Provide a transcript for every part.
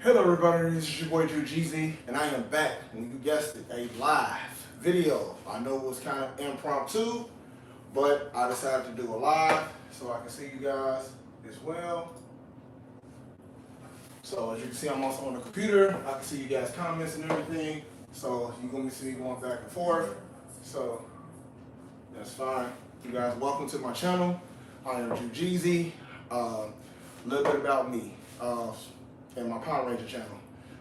Hello everybody, this is your boy Jeezy, and I am back, and you guessed it, a live video. I know it was kind of impromptu, but I decided to do a live so I can see you guys as well. So as you can see, I'm also on the computer. I can see you guys' comments and everything. So you're going to see me going back and forth. So that's fine. You guys, welcome to my channel. I am Jeezy. A little bit about me. And my Power Ranger channel.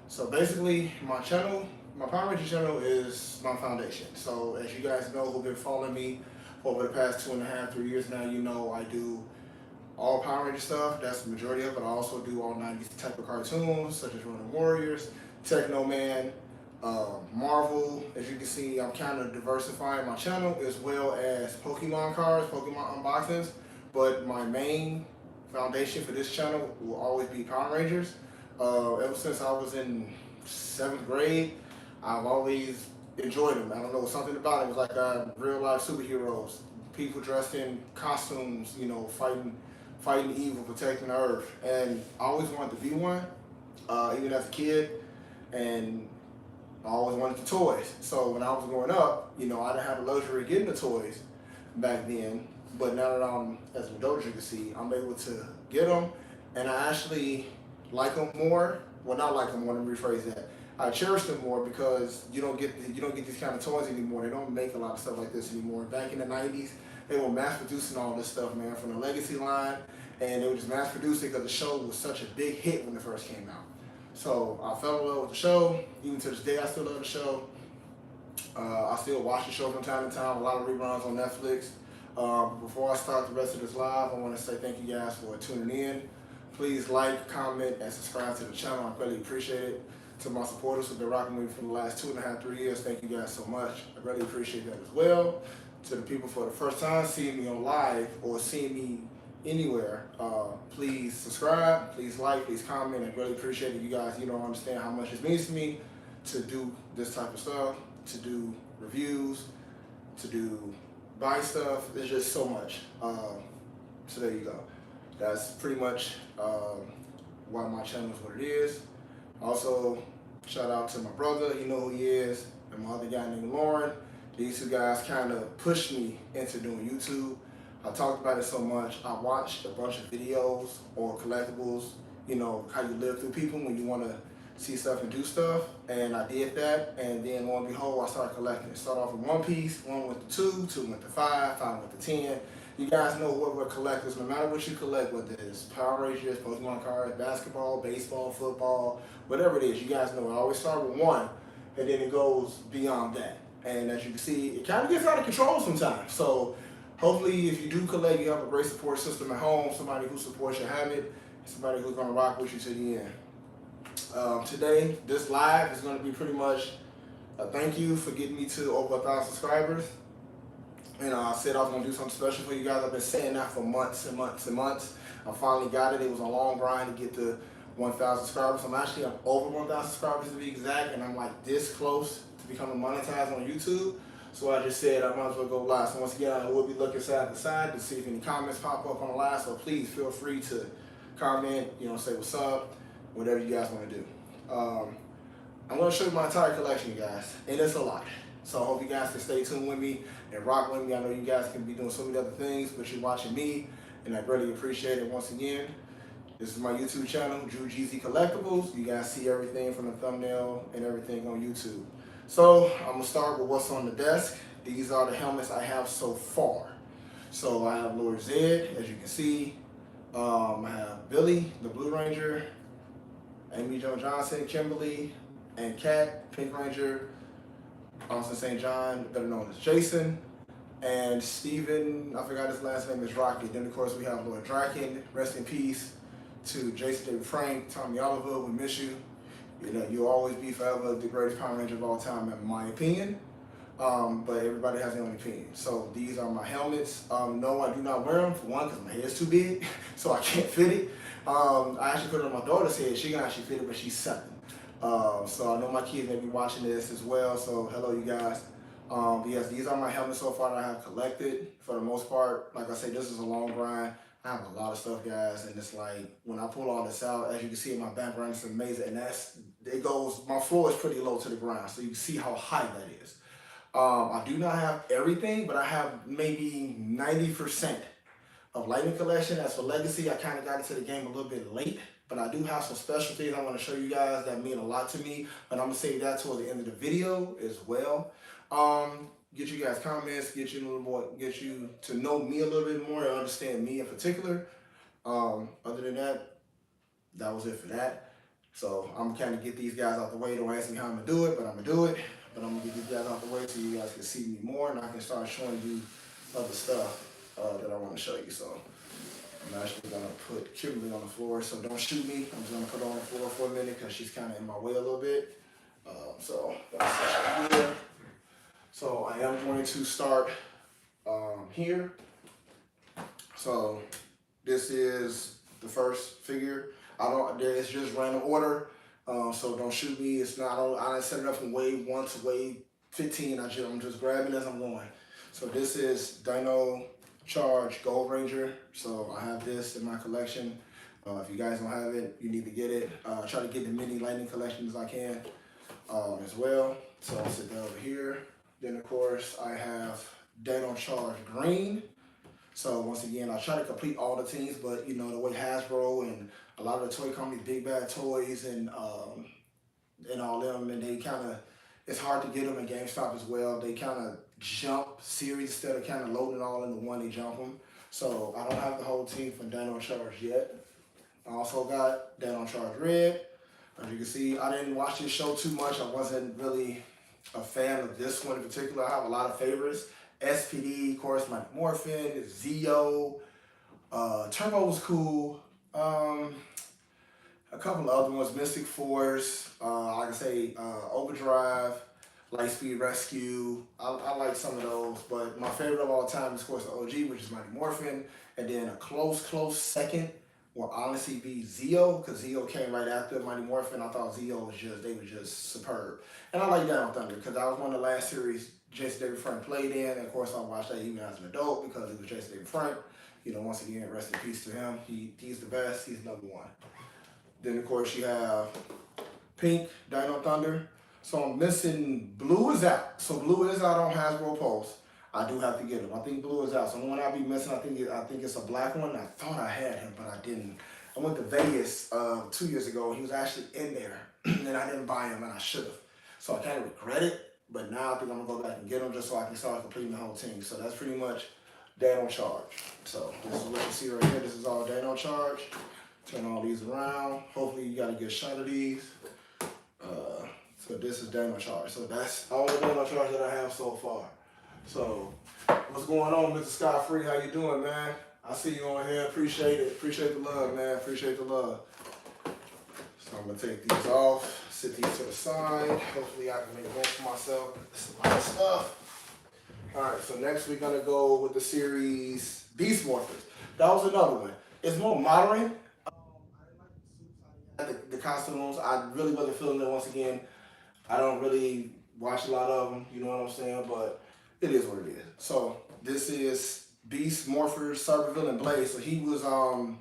So basically, my Power Ranger channel is my foundation. So as you guys know, who've been following me for over the past 2.5, 3 years now, you know I do all Power Ranger stuff. That's the majority of it. I also do all 90s type of cartoons, such as Running Warriors, Techno Man, Marvel. As you can see, I'm kind of diversifying my channel as well as Pokemon cards, Pokemon unboxings. But my main foundation for this channel will always be Power Rangers. Ever since I was in 7th grade, I've always enjoyed them. I don't know, something about it. It was like real life superheroes, people dressed in costumes, you know, fighting evil, protecting the earth. And I always wanted to be one, even as a kid. And I always wanted the toys. So when I was growing up, you know, I didn't have the luxury of getting the toys back then. But now that I'm, as an adult, you can see, I'm able to get them. And I actually like them more. Well, not like them more, let me rephrase that. I cherish them more because you don't get these kind of toys anymore. They don't make a lot of stuff like this anymore. Back in the 90s, they were mass producing all this stuff, man, from the Legacy line, and they were just mass producing because the show was such a big hit when it first came out. So I fell in love with the show. Even to this day, I still love the show. I still watch the show from time to time. A lot of reruns on Netflix. Before I start the rest of this live, I want to say thank you guys for tuning in. Please like, comment, and subscribe to the channel. I really appreciate it. To my supporters who've been rocking with me for the last 2.5, 3 years, thank you guys so much. I really appreciate that as well. To the people for the first time seeing me on live or seeing me anywhere, please subscribe, please like, please comment. I really appreciate it. You guys, you don't understand how much it means to me to do this type of stuff, to do reviews, to do buy stuff. There's just so much. So there you go. That's pretty much why my channel is what it is. Also, shout out to my brother, you know who he is, and my other guy named Lauren. These two guys kind of pushed me into doing YouTube. I talked about it so much. I watched a bunch of videos or collectibles, you know, how you live through people when you want to see stuff and do stuff. And I did that, and then lo and behold, I started collecting. Started off with one piece, one went to 2, 2 went to 5, 5 went to 10. You guys know what we're collectors, no matter what you collect, whether it's Power Rangers, Pokemon cards, basketball, baseball, football, whatever it is, you guys know I always start with one, and then it goes beyond that. And as you can see, it kind of gets out of control sometimes. So hopefully if you do collect, you have a great support system at home, somebody who supports your habit, somebody who's gonna rock with you to the end. Today, this live is gonna be pretty much a thank you for getting me to over 1,000 subscribers. And I said I was going to do something special for you guys. I've been saying that for months and months and months. I finally got it. It was a long grind to get to 1,000 subscribers. I'm over 1,000 subscribers to be exact, and I'm like this close to becoming monetized on YouTube. So I just said I might as well go live. So once again, I will be looking side to side to see if any comments pop up on the live. So please feel free to comment, you know, say what's up, whatever you guys want to do. I'm going to show you my entire collection, guys, and it's a lot. So I hope you guys can stay tuned with me and rock with me. I know you guys can be doing so many other things, but you're watching me, and I really appreciate it. Once again, this is my YouTube channel, Jeezy Collectibles. You guys see everything from the thumbnail and everything on YouTube. So I'm gonna start with what's on the desk. These are the helmets I have so far. So I have Lord Zed, as you can see. I have Billy, the Blue Ranger, Amy Jo Johnson, Kimberly, and Kat, Pink Ranger, Austin St. John, better known as Jason, and Steven, I forgot his last name, is Rocky. Then of course we have Lord Draken, rest in peace to Jason David Frank, Tommy Oliver, we miss you. You know, you'll always be forever the greatest Power Ranger of all time, in my opinion. But everybody has their own opinion. So these are my helmets. No, I do not wear them, for one, because my hair is too big, so I can't fit it. I actually put it on my daughter's head. She can actually fit it, but she's 7. So I know my kids may be watching this as well, so hello you guys. Yes, these are my helmets so far that I have collected for the most part. Like I say, this is a long grind. I have a lot of stuff, guys, and it's like when I pull all this out, as you can see in my background, it's amazing, and it goes. My floor is pretty low to the ground, so you can see how high that is. I do not have everything, but I have maybe 90% of Lightning Collection. As for Legacy, I kind of got into the game a little bit late, but I do have some special things I want to show you guys that mean a lot to me, but I'm going to save that toward the end of the video as well. Get you guys comments, get you a little more, get you to know me a little bit more and understand me in particular. Other than that, that was it for that. So I'm kind of get these guys out the way. Don't ask me how I'm going to do it, but I'm going to do it. But I'm going to get these guys out the way so you guys can see me more and I can start showing you other stuff that I want to show you. So I'm actually going to put Kimberly on the floor, so don't shoot me. I'm just going to put her on the floor for a minute because she's kind of in my way a little bit. So that's here. So I am going to start here. So this is the first figure. It's just random order. So don't shoot me. It's not. I didn't set it up from wave 1 to wave 15. I'm just grabbing as I'm going. So this is Dino Charge Gold Ranger. So I have this in my collection. If you guys don't have it, you need to get it. Try to get the mini Lightning collection as I can as well. So I'll sit that over here. Then of course I have Dino Charge Green. So once again, I try to complete all the teams, but you know, the way Hasbro and a lot of the toy companies, Big Bad Toys and all them, and they kind of, it's hard to get them in GameStop as well. They kind of jump series instead of kind of loading all into one, they jump them. So I don't have the whole team for Dino Charge yet. I also got Dino Charge Red. As you can see, I didn't watch this show too much. I wasn't really a fan of this one in particular. I have a lot of favorites. SPD, of course, my Morphin, Zeo, Turbo was cool. A couple of other ones, Mystic Force, like I say, Overdrive, Lightspeed Rescue. I like some of those, but my favorite of all time is, of course, the OG, which is Mighty Morphin, and then a close second will honestly be Zeo, because Zeo came right after Mighty Morphin. I thought Zeo was they were just superb. And I like Dino Thunder, because that was one of the last series Jason David Frank played in, and of course I watched that even as an adult because it was Jason David Frank. You know, once again, rest in peace to him. He's the best, he's #1. Then of course you have Pink, Dino Thunder. So I'm missing, Blue is out. So Blue is out on Hasbro Pulse. I do have to get him. I think Blue is out. So the one I'll be missing, I think it's a black one. I thought I had him, but I didn't. I went to Vegas 2 years ago, and he was actually in there, and I didn't buy him, and I should have. So I kind of regret it. But now I think I'm gonna go back and get them just so I can start completing the whole team. So that's pretty much Dino Charge. So this is what you see right here. This is all Dino Charge. Turn all these around. Hopefully you got a good shot of these. So this is Dino Charge. So that's all the Dino Charge that I have so far. So what's going on, Mr. Scott Free? How you doing, man? I see you on here. Appreciate it. Appreciate the love, man. Appreciate the love. So I'm gonna take these off. Sit these to the side. Hopefully I can make room for myself. That's a lot of stuff. Alright, so next we're gonna go with the series Beast Morphers. That was another one. It's more modern. I didn't like the costumes. I really wasn't feeling it once again. I don't really watch a lot of them, you know what I'm saying? But it is what it is. So this is Beast Morphers, Cybervillain, and Blaze. So he was a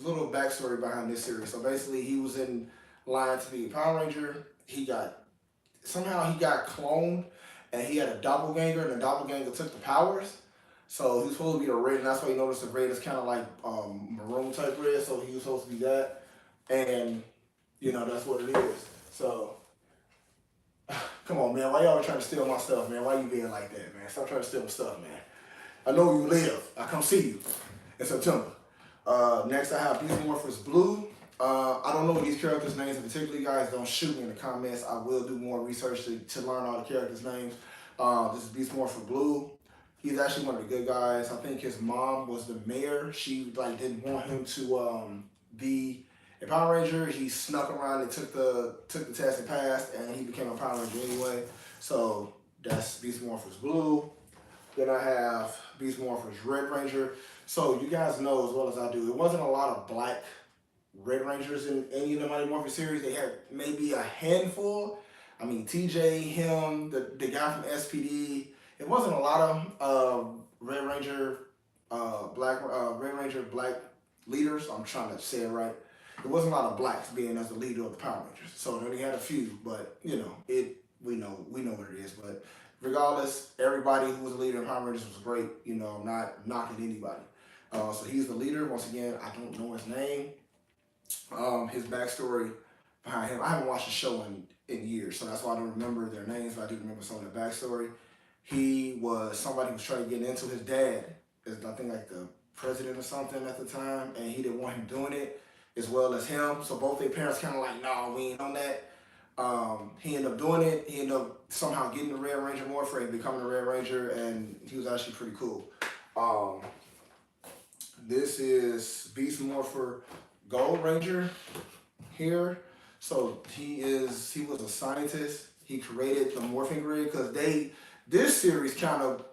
little backstory behind this series. So basically he was in line to be a Power Ranger. Somehow he got cloned, and he had a doppelganger, and the doppelganger took the powers. So he was supposed to be a red, and that's why you notice the red is kind of like maroon type red. So he was supposed to be that, and you know that's what it is. So come on, man, why y'all trying to steal my stuff, man? Why you being like that, man? Stop trying to steal my stuff, man. I know you live. I come see you in September. Next I have Beast Morphers Blue. I don't know these characters' names in particular, guys. Don't shoot me in the comments. I will do more research to learn all the characters' names. This is Beast Morpher Blue. He's actually one of the good guys. I think his mom was the mayor. She didn't want him to be a Power Ranger. He snuck around and took the test and passed, and he became a Power Ranger anyway. So that's Beast Morphers Blue. Then I have Beast Morphers Red Ranger. So you guys know as well as I do, it wasn't a lot of black Red Rangers in any of the Mighty Morphin series. They had maybe a handful. I mean, TJ, him, the guy from SPD. It wasn't a lot of Red Ranger Red Ranger black leaders. I'm trying to say it right. There wasn't a lot of blacks being as the leader of the Power Rangers. So they only had a few, but you know, we know what it is. But regardless, everybody who was a leader in Power Rangers was great. You know, I'm not knocking anybody. So he's the leader. Once again, I don't know his name. His backstory behind him. I haven't watched the show in years, so that's why I don't remember their names, but I do remember some of their backstory. He was somebody who was trying to get into his dad, is I think like the president or something at the time, and he didn't want him doing it as well as him. So both their parents kind of like, no, we ain't on that. He ended up doing it. He ended up somehow getting the Red Ranger Morpher and becoming a Red Ranger, and he was actually pretty cool. This is Beast Morpher Gold Ranger here. So he was a scientist. He created the morphing grid because this series kind of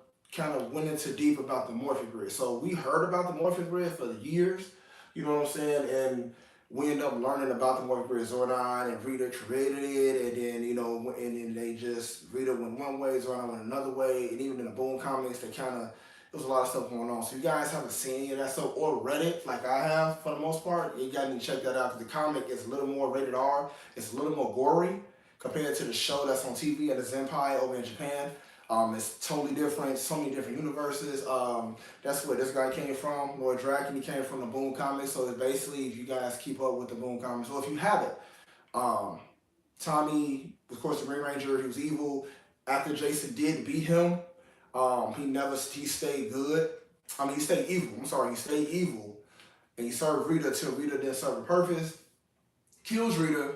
went into deep about the morphing grid. So we heard about the morphing grid for years, you know what I'm saying? And we ended up learning about the morphing grid. Zordon and Rita created it, and then and then Rita went one way, Zordon went another way, and even in the Boom comics, there was a lot of stuff going on. So if you guys haven't seen any of that stuff or read it like I have for the most part, you gotta check that out because the comic is a little more rated R. It's a little more gory compared to the show that's on TV at the Zenpai over in Japan. It's totally different, so many different universes. That's where this guy came from, Lord Draken. He came from the Boom comics. So it's basically, if you guys keep up with the Boom comics, or if you haven't, Tommy, of course, the Green Ranger, he was evil. After Jason did beat him, he stayed good. He stayed evil. I'm sorry, he stayed evil. And he served Rita till Rita didn't serve a purpose. Kills Rita.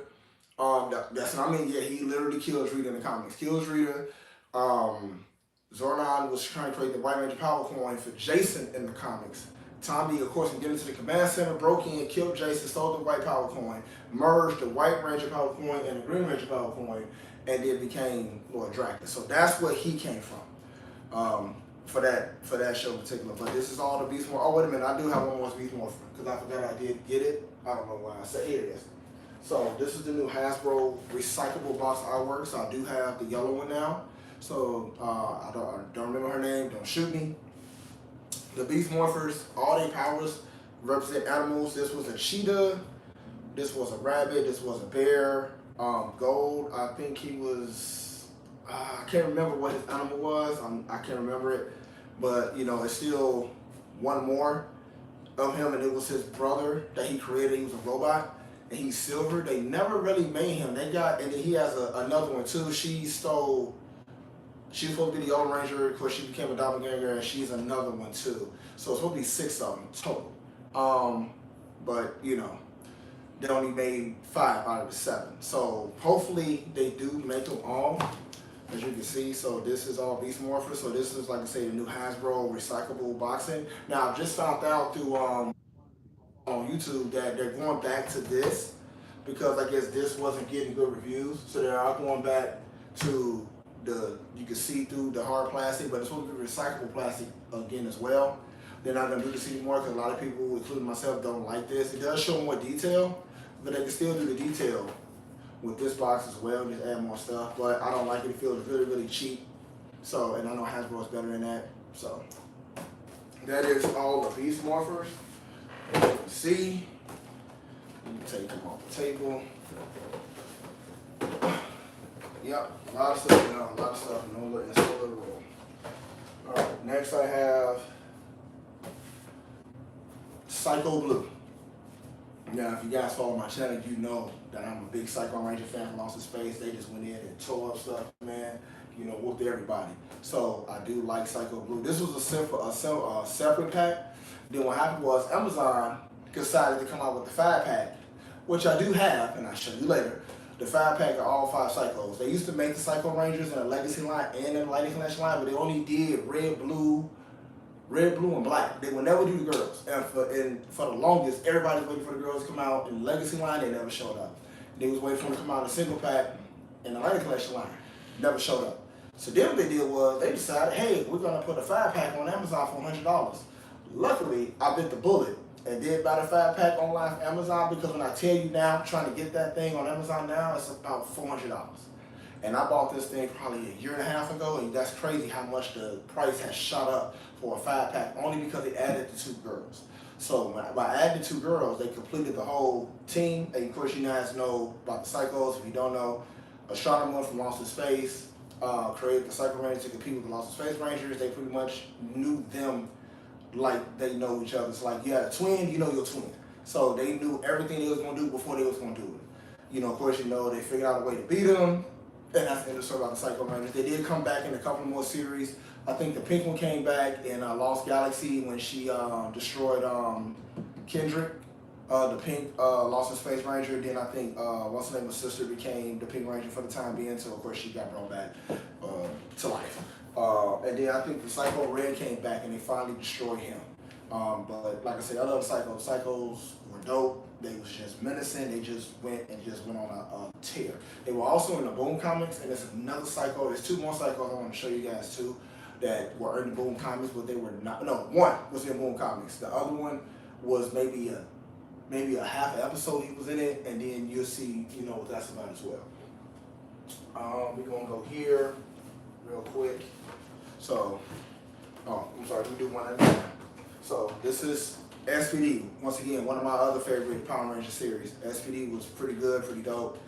He literally kills Rita in the comics. Kills Rita. Zordon was trying to create the White Ranger Power Coin for Jason in the comics. Tommy, of course, getting into the command center, broke in, killed Jason, stole the White Power Coin, merged the White Ranger Power Coin and the Green Ranger Power Coin, and then became Lord Draken. So that's where he came from. For that show in particular. But this is all the Beast Morpher. Oh, wait a minute, I do have one more Beast Morpher because I forgot I did get it. I don't know why I said here it is. So this is the new Hasbro recyclable box artwork. So I do have the yellow one now. So I don't remember her name. Don't shoot me. The Beast Morphers, all their powers represent animals. This was a cheetah. This was a rabbit. This was a bear. Gold, I think he was. I can't remember what his animal was. I can't remember it. But you know, it's still one more of him, and it was his brother that he created. He was a robot, and he's silver. They never really made him. And then he has another one too. She was supposed to be the Yellow Ranger. Of course, she became a doppelganger, and she's another one too. So it's supposed to be 6 of them total. But you know, they only made 5 out of the 7. So hopefully they do make them all, as you can see. So this is all Beast Morpher. So this is, like I say, the new Hasbro recyclable boxing. Now I just found out through on YouTube that they're going back to this because I guess this wasn't getting good reviews. So they are going back to you can see through the hard plastic, but it's supposed to be recyclable plastic again as well. They're not going to do this anymore because a lot of people, including myself, don't like this. It does show more detail, but they can still do the detail with this box as well, just add more stuff. But I don't like it. It feels really, really cheap. So, and I know Hasbro is better than that. So that is all the Beast Morphers. As you can see, you can take them off the table. Yep, a lot of stuff now, a lot of stuff in a little room. All right, next I have Psycho Blue. Now, if you guys follow my channel, you know that I'm a big Psycho Ranger fan from Lost in Space. They just went in and tore up stuff, man. You know, whooped everybody. So I do like Psycho Blue. This was a separate pack. Then what happened was Amazon decided to come out with the 5-pack, which I do have, and I'll show you later. The 5-pack of all 5 Psychos. They used to make the Psycho Rangers in a Legacy line and in a Lightning Flash line, but they only did red, blue, and black. They would never do the girls. And for the longest, everybody was waiting for the girls to come out in the Legacy line. They never showed up. They was waiting for them to come out in a single pack in the Lightning Flash line. Never showed up. So then what they did was they decided, hey, we're gonna put a 5-pack on Amazon for $100. Luckily, I bit the bullet and did buy the 5-pack online from Amazon because when I tell you now, trying to get that thing on Amazon now, it's about $400. And I bought this thing probably a year and a half ago, and that's crazy how much the price has shot up for a 5-pack, only because they added the 2 girls. So by adding the 2 girls, they completed the whole team. And of course, you guys know about the Psychos. If you don't know, Astronomer from Lost in Space created the Psycho Rangers to compete with the Lost in Space Rangers. They pretty much knew them like they know each other. It's like you had a twin, you know your twin. So they knew everything they was gonna do before they was gonna do it. You know, of course, you know, they figured out a way to beat them, and that's the end of the story about the Psycho Rangers. They did come back in a couple more series. I think the pink one came back in Lost Galaxy when she destroyed Kendrick, the pink Lost in Space Ranger. Then I think what's her name, her sister became the Pink Ranger for the time being. So of course she got brought back to life. And then I think the Psycho Red came back and they finally destroyed him. But like I said, I love Psychos. Psychos were dope. They was just menacing. They just went on a tear. They were also in the Boom comics, and there's another Psycho. There's 2 more Psychos I want to show you guys too that were in the Boom comics, but they were not. No, one was in Boom comics. The other one was maybe a half an episode he was in it, and then you'll see, you know, what that's about as well. We're gonna go here real quick. So, I'm sorry, let me do one at a time. So this is SPD. Once again, one of my other favorite Power Ranger series. SPD was pretty good, pretty dope.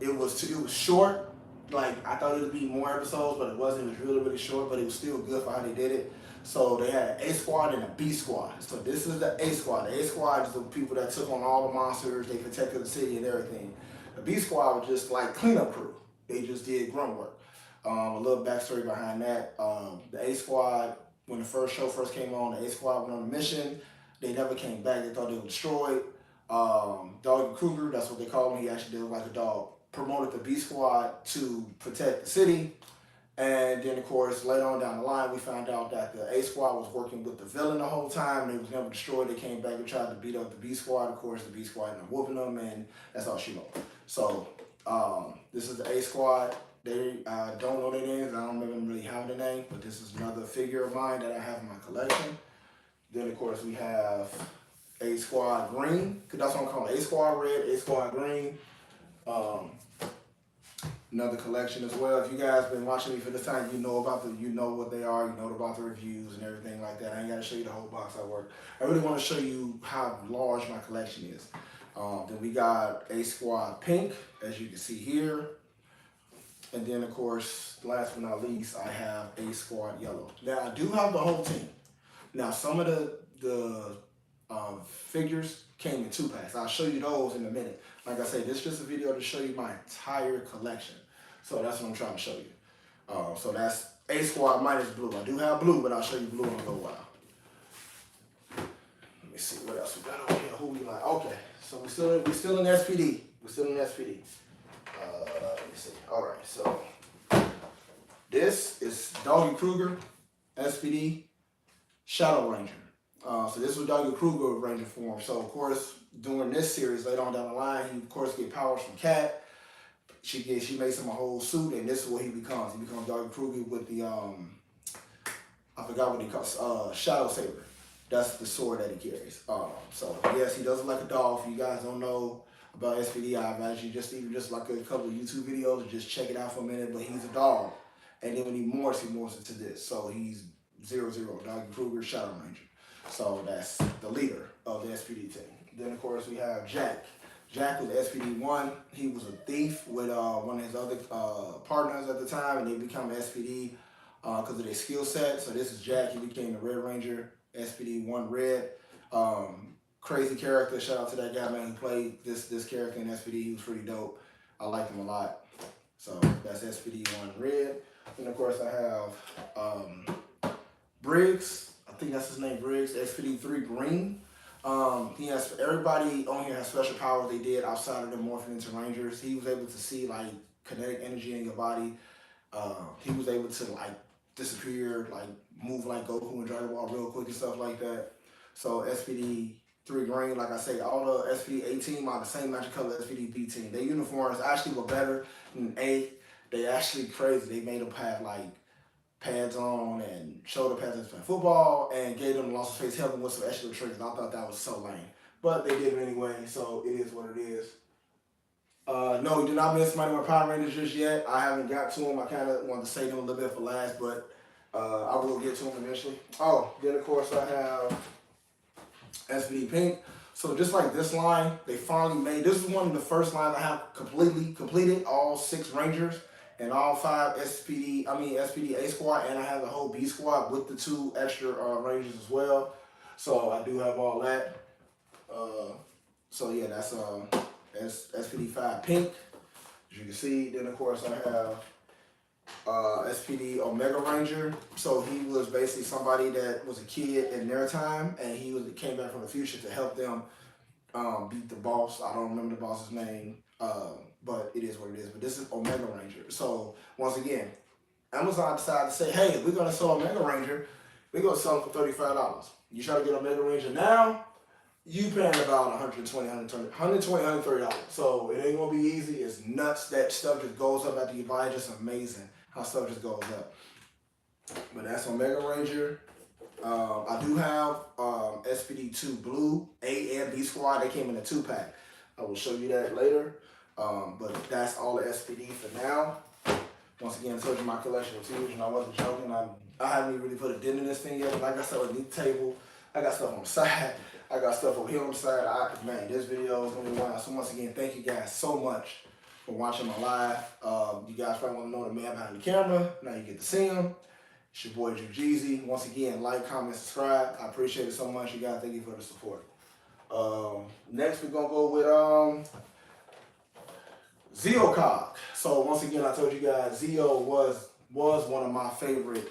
It was short. Like I thought it would be more episodes, but it wasn't. It was really, really short, but it was still good for how they did it. So they had an A-Squad and a B-Squad. So this is the A-Squad. The A-Squad is the people that took on all the monsters. They protected the city and everything. The B-Squad was just like cleanup crew. They just did grunt work. A little backstory behind that. The A-Squad, when the show first came on, the A-Squad went on a mission. They never came back. They thought they were destroyed. Doggy Kruger, that's what they called him. He actually did like a dog. Promoted the B-Squad to protect the city. And then, of course, later on down the line, we found out that the A-Squad was working with the villain the whole time. They was never destroyed. They came back and tried to beat up the B-Squad. Of course, the B-Squad ended up whooping them, and that's all she wrote. So, this is the A-Squad. They don't know their names. I don't even really have the name, but this is another figure of mine that I have in my collection. Then, of course, we have A-Squad Green, because that's what I'm calling it. A-Squad Red, A-Squad Green. Another collection as well. If you guys been watching me for this time, you know what they are, you know about the reviews and everything like that. I ain't got to show you the whole box I work. I really want to show you how large my collection is. Then we got A-Squad Pink, as you can see here. And then, of course, last but not least, I have A-Squad Yellow. Now, I do have the whole team. Now, some of the figures came in 2-packs. I'll show you those in a minute. Like I said, this is just a video to show you my entire collection. So that's what I'm trying to show you. So that's A-Squad minus blue. I do have blue, but I'll show you blue in a little while. Let me see what else we got over here. Who we like? Okay, so we're still in SPD. We're still in SPD. Let me see. All right, so this is Doggy Kruger, SPD, Shadow Ranger. So this was Doggy Kruger Ranger form. So of course, during this series, later on down the line, he of course get powers from Cat. She makes him a whole suit, and this is what he becomes. He becomes Doggy Kruger with the I forgot what he calls Shadow Saber. That's the sword that he carries. So yes, he does look like a dog. If you guys don't know about SPD, I advise you just like a couple of YouTube videos and just check it out for a minute. But he's a dog, and then when he morphs into this. So he's 00, Doggy Kruger, Shadow Ranger. So that's the leader of the SPD team. Then of course we have Jack. Jack was SPD-1. He was a thief with one of his other partners at the time, and they become SPD because of their skill set. So this is Jack. He became the Red Ranger, SPD-1 Red. Crazy character. Shout out to that guy, man, who played this character in SPD. He was pretty dope. I liked him a lot. So that's SPD-1 Red. And of course I have Briggs. I think that's his name, Briggs. SPD-3 Green. He has, everybody on here has special powers they did outside of the Morphin Ninja Rangers. He was able to see like kinetic energy in your body. He was able to like disappear, like move like Goku and Dragon Ball real quick and stuff like that. So SPD-3 Green, like I say, all the SPD A team are the same magic color SPD B team. Their uniforms actually were better than A. They actually crazy. They made them have like pads on and shoulder pads and playing football, and gave them the Lost in Space helmet with some extra triggers. I thought that was so lame, but they did it anyway, so it is what it is. No, we did not miss Mighty Morphin Power Rangers just yet. I haven't got to them. I kind of wanted to save them a little bit for last, but I will get to them eventually. Oh, then of course I have SPD Pink. So just like this line, they finally made, this is one of the first lines I have completed all 6 Rangers and all 5 SPD A-Squad, and I have the whole B-Squad with the 2 extra Rangers as well. So I do have all that. So yeah, that's SPD 5 Pink, as you can see. Then of course I have SPD Omega Ranger. So he was basically somebody that was a kid in their time, and he came back from the future to help them beat the boss. I don't remember the boss's name, but it is what it is. But this is Omega Ranger. So once again, Amazon decided to say, hey, we're gonna sell Omega Ranger. We're gonna sell them for $35. You try to get Omega Ranger now, you paying about $130. So it ain't gonna be easy. It's nuts that stuff just goes up after you buy it. Just amazing how stuff just goes up. But that's Omega Ranger. I do have SPD 2 Blue A and B Squad. They came in a 2-pack. I will show you that later. But that's all the SPD for now. Once again, I told you my collection was huge, and I wasn't joking. I haven't even really put a dent in this thing yet, but I got stuff underneath the table. I got stuff on the side. I got stuff over here on the side. Man, this video is going to be wild. So once again, thank you guys so much for watching my live. You guys probably want to know the man behind the camera. Now you get to see him. It's your boy, Jeezy. Once again, like, comment, subscribe. I appreciate it so much. You guys, thank you for the support. Next, we're going to go with Zeo Cog. So once again, I told you guys, Zeo was one of my favorite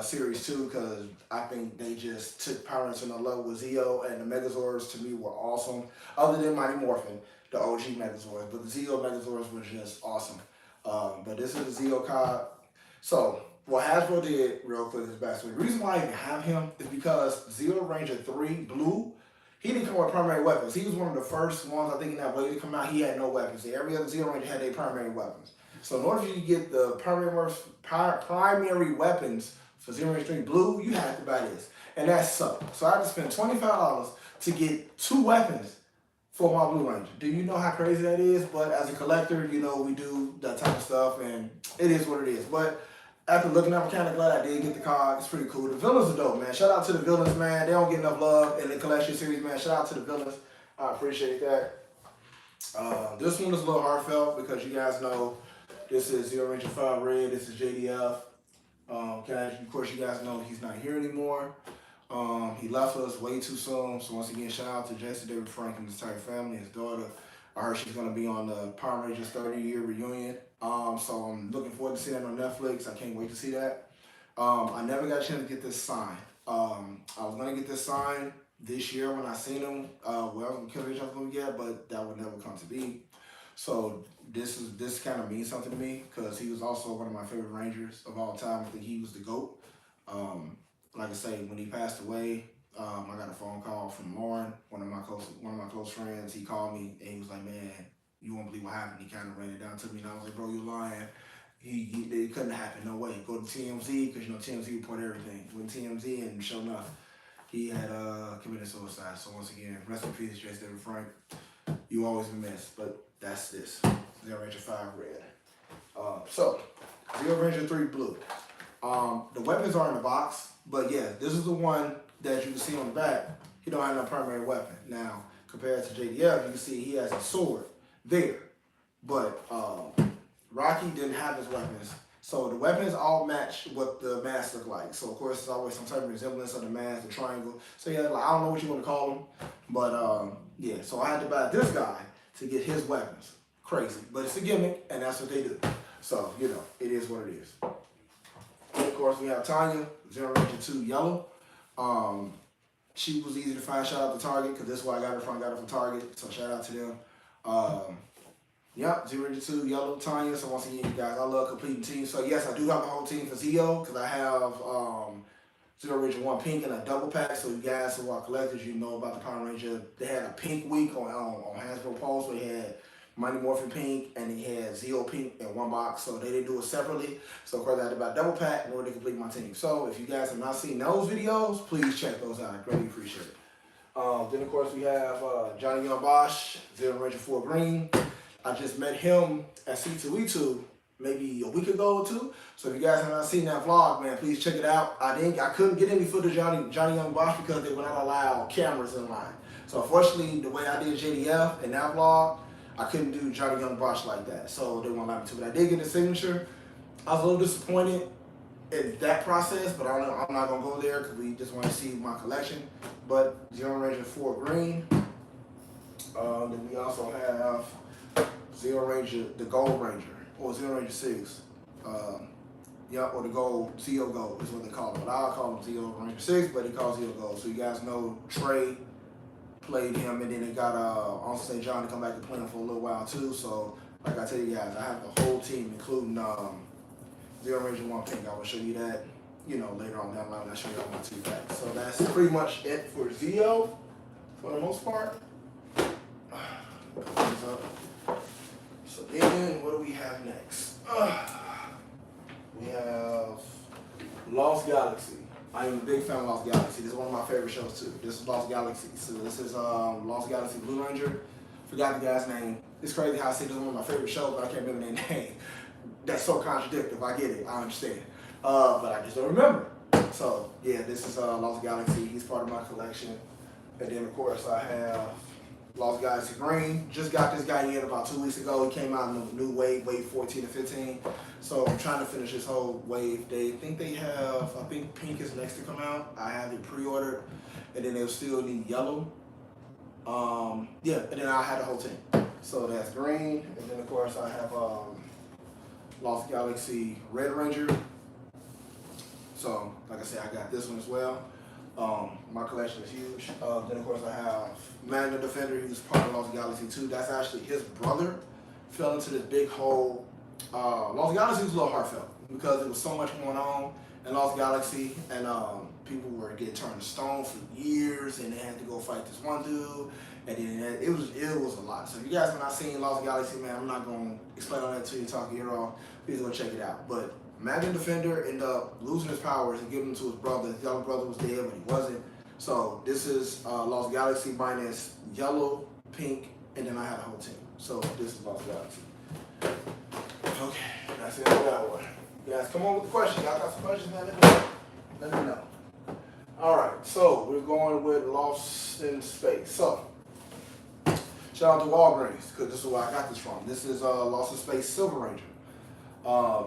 series too, because I think they just took Power Rangers to another level with Zeo, and the Megazords to me were awesome. Other than Mighty Morphin, the OG Megazords, but the Zeo Megazords were just awesome. But this is the Zeo Cog. So what Hasbro did, real quick, is backstory. The reason why I even have him is because Zeo Ranger 3 Blue, he didn't come with primary weapons. He was one of the first ones, I think, in that wave to come out. He had no weapons. Every other Zeo Ranger had their primary weapons. So in order for you to get the primary weapons for Zeo Ranger 3 Blue, you have to buy this. And that sucked. So I had to spend $25 to get 2 weapons for my Blue Ranger. Do you know how crazy that is? But as a collector, you know, we do that type of stuff, and it is what it is. But after looking up, I'm kind of glad I did get the card. It's pretty cool. The villains are dope, man. Shout out to the villains, man. They don't get enough love in the collection series, man. Shout out to the villains. I appreciate that. This one is a little heartfelt because you guys know this is Zeo Ranger 5 Red. This is JDF. Of course, you guys know he's not here anymore. He left us way too soon. So once again, shout out to Jason David Frank and his entire family, his daughter. I heard she's going to be on the Power Rangers 30-year reunion. So I'm looking forward to seeing that on Netflix. I can't wait to see that. I never got a chance to get this signed. I was going to get this signed this year when I seen him. Well, I was going to get, but that would never come to be. So this kind of means something to me because he was also one of my favorite Rangers of all time. I think he was the GOAT. Like I say, when he passed away, I got a phone call from Lauren, one of my close friends. He called me and he was like, "Man, you won't believe what happened." He kind of ran it down to me, and I was like, "Bro, you're lying. It couldn't happen. No way. Go to TMZ because you know TMZ report everything." Went to TMZ, and sure enough, he had committed suicide. So once again, rest in peace, Jason David Frank. You always been missed, but that's this. Zeo Ranger 5 Red. So Zeo Ranger 3 Blue. The weapons are in the box, but yeah, this is the one that you can see on the back. He don't have no primary weapon. Now, compared to JDF, you can see he has a sword there. But Rocky didn't have his weapons. So the weapons all match what the masks look like. So of course, there's always some type of resemblance of the mask, the triangle. So yeah, like, I don't know what you want to call them. But yeah, so I had to buy this guy to get his weapons. Crazy. But it's a gimmick, and that's what they do. So, you know, it is what it is. And of course, we have Tanya, Zeo Ranger 2 Yellow. She was easy to find. Shout out to Target, because this is why I got her from. I got her from Target, so shout out to them. Yep, Zeo Ranger 2 Yellow, Tanya. So once again, you guys, I love completing teams. So yes, I do have a whole team for Zeo, because I have Zeo Ranger 1 Pink in a double pack. So you guys who are collectors, you know about the Power Ranger. They had a pink week on Hasbro Pulse, where they had Mighty Morphin Pink, and he had Zeo Pink in one box, so they didn't do it separately. So of course I had to buy a double pack in order to complete my team. So if you guys have not seen those videos, please check those out. I greatly appreciate it. Then of course we have Johnny Young Bosch, Zeo Ranger 4 Green. I just met him at C2E2 maybe a week ago or two. So if you guys have not seen that vlog, man, please check it out. I couldn't get any footage of Johnny Young Bosch because they were not allowed cameras in line. So unfortunately, the way I did JDF in that vlog, I couldn't do Johnny Young Bosch like that. So they won't allow me to. But I did get his signature. I was a little disappointed in that process, but I'm not gonna go there because we just want to see my collection. But Zeo Ranger 4 green. Then we also have Zeo Ranger, the Gold Ranger, or Zeo Ranger 6. Or the Gold, Zeo Gold is what they call it. But I call him Zeo Ranger 6, but he calls Zeo Gold. So you guys know Trey played him, and then they got also St. John to come back and play him for a little while too. So like I tell you guys, I have the whole team, including Zeo Ranger 1 Pink. I will show you that, later on down the line. I'll show you all my 2 packs. So that's pretty much it for Zeo for the most part. So then, what do we have next? We have Lost Galaxy. I am a big fan of Lost Galaxy. This is one of my favorite shows too. This is Lost Galaxy. So this is Lost Galaxy Blue Ranger. Forgot the guy's name. It's crazy how I say this is one of my favorite shows, but I can't remember their name. That's so contradictory. I get it. I understand. But I just don't remember. So yeah, this is Lost Galaxy. He's part of my collection. And then of course I have Lost Galaxy Green. Just got this guy in about 2 weeks ago. He came out in the new wave 14 and 15. So I'm trying to finish this whole wave. They think I think pink is next to come out. I have it pre-ordered. And then they'll still need yellow. And then I had the whole team. So that's green. And then of course I have Lost Galaxy Red Ranger. So like I said, I got this one as well. My collection is huge. Then of course I have Magna Defender. He was part of Lost Galaxy 2. That's actually his brother. Fell into this big hole. Lost Galaxy was a little heartfelt because there was so much going on in Lost Galaxy, and people were getting turned to stone for years, and they had to go fight this one dude, and then it was a lot. So if you guys have not seen Lost Galaxy, man, I'm not gonna explain all that to you, talk your ear off. Please go check it out. But Magna Defender ended up losing his powers and giving them to his brother. His younger brother was dead, but he wasn't. So this is Lost Galaxy minus yellow, pink, and then I had a whole team. So this is Lost Galaxy. Okay, that's it for that one. You guys, come on with the questions. Y'all got some questions, man? Let me know. All right, so we're going with Lost in Space. So shout out to Walgreens because this is where I got this from. This is Lost in Space Silver Ranger.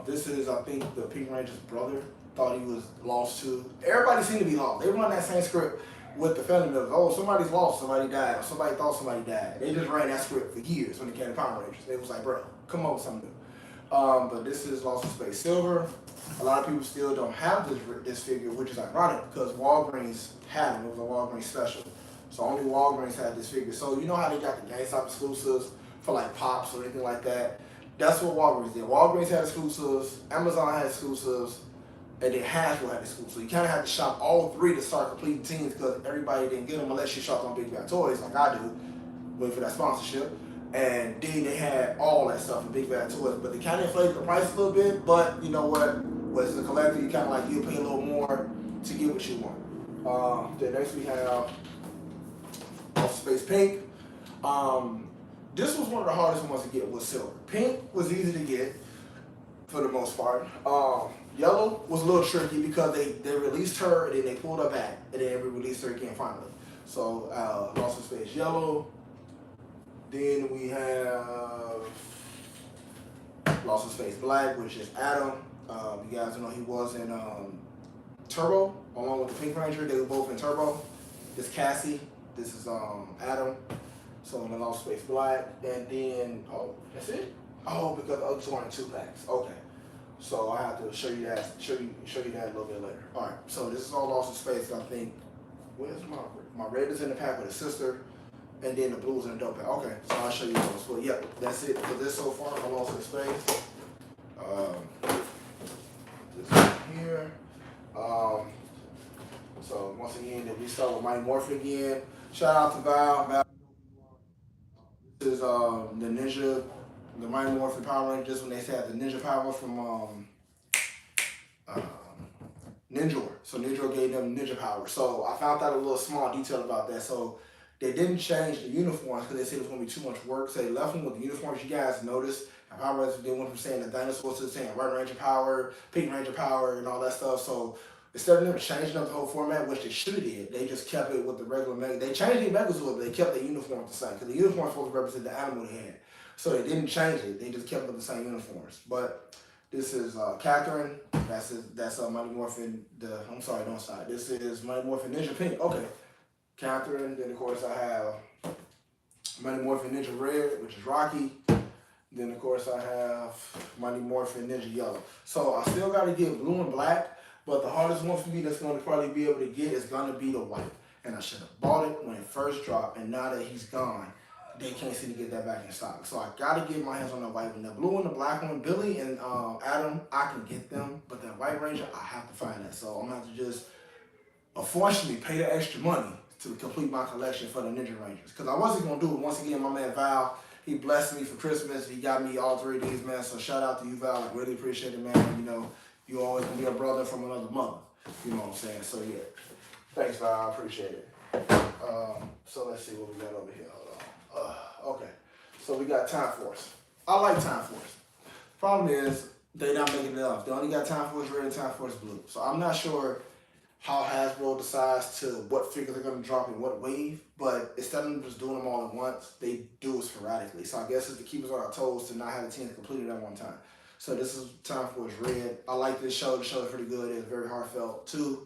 This is, I think, the Pink Ranger's brother. Thought he was lost too. Everybody seemed to be lost. They run that same script with the family members. Oh, somebody's lost, somebody died, or somebody thought somebody died. They just ran that script for years when it came to Power Rangers. They was like, bro, come on with something new. But this is Lost in Space Silver. A lot of people still don't have this figure, which is ironic because Walgreens had it. It was a Walgreens special. So only Walgreens had this figure. So you know how they got the GameStop exclusives for like Pops or anything like that? That's what Walgreens did. Walgreens had exclusives, Amazon had exclusives, and then Hasbro had exclusives. So you kind of had to shop all 3 to start completing teams because everybody didn't get them unless you shopped on Big Bad Toys like I do, waiting for that sponsorship. And then they had all that stuff in Big Bad Toys, but they kind of inflated the price a little bit. But you know what? As a collector, you kind of like, you pay a little more to get what you want. Then next we have Lost Space Pink. This was one of the hardest ones to get, was silver. Pink was easy to get for the most part. Yellow was a little tricky because they released her and then they pulled her back and then we released her again finally. So Lost Space Yellow. Then we have Lost in Space Black, which is Adam. You guys know he was in Turbo, along with the Pink Ranger. They were both in Turbo. This is Cassie. This is Adam. So in the Lost Space Black. And then, oh, that's it? Oh, because the other 2 are in 2 packs. Okay. So I have to show you that a little bit later. All right. So this is all Lost in Space. I think. Where's my red is in the pack with his sister. And then the blues in the dope pack. Okay, so I'll show you those. But yeah, that's it for this so far for Lost in Space. This here. So once again, then we start with Mighty Morphin again. Shout out to Val. This is the Ninja, the Mighty Morphin Power Ranger. This when they had the Ninja power from Ninja. So Ninja gave them Ninja power. So I found out a little small detail about that. So They didn't change the uniforms because they said it was going to be too much work. So they left them with the uniforms you guys noticed. And Power Rangers, they went from saying the dinosaurs to saying Red Ranger power, Pink Ranger power, and all that stuff. So instead of them changing up the whole format, which they should have did, they just kept it with the regular Megazord. They changed the Megazord, but they kept the uniform the same because the uniform was supposed to represent the animal they had. So they didn't change it. They just kept with the same uniforms. But this is Catherine. That's Mighty Morphin. I'm sorry, don't stop. This is Mighty Morphin Ninja Pink. Okay, Catherine. Then of course I have Mighty Morphin Ninja Red, which is Rocky. Then of course I have Mighty Morphin Ninja Yellow. So I still got to get blue and black, but the hardest one for me that's going to probably be able to get is going to be the white. And I should have bought it when it first dropped, and now that he's gone, they can't seem to get that back in stock. So I got to get my hands on the white one. The blue and the black one, Billy and Adam, I can get them, but that White Ranger, I have to find that. So I'm going to have to just, unfortunately, pay the extra money to complete my collection for the Ninja Rangers. Because I wasn't going to do it. Once again, my man Val, he blessed me for Christmas. He got me all 3 of these, man. So shout out to you, Val. I really appreciate it, man. You know, you always going to be a brother from another mother. You know what I'm saying? So, yeah. Thanks, Val. I appreciate it. So let's see what we got over here. Okay, so we got Time Force. I like Time Force. Problem is, they're not making it enough. They only got Time Force Red and Time Force Blue. So I'm not sure how Hasbro decides to what figures they're going to drop in what wave, but instead of them just doing them all at once, they do it sporadically. So I guess it's to keep us on our toes to not have the teams completed at one time. So this is Time Force Red. I like this show. The show is pretty good. It's very heartfelt too.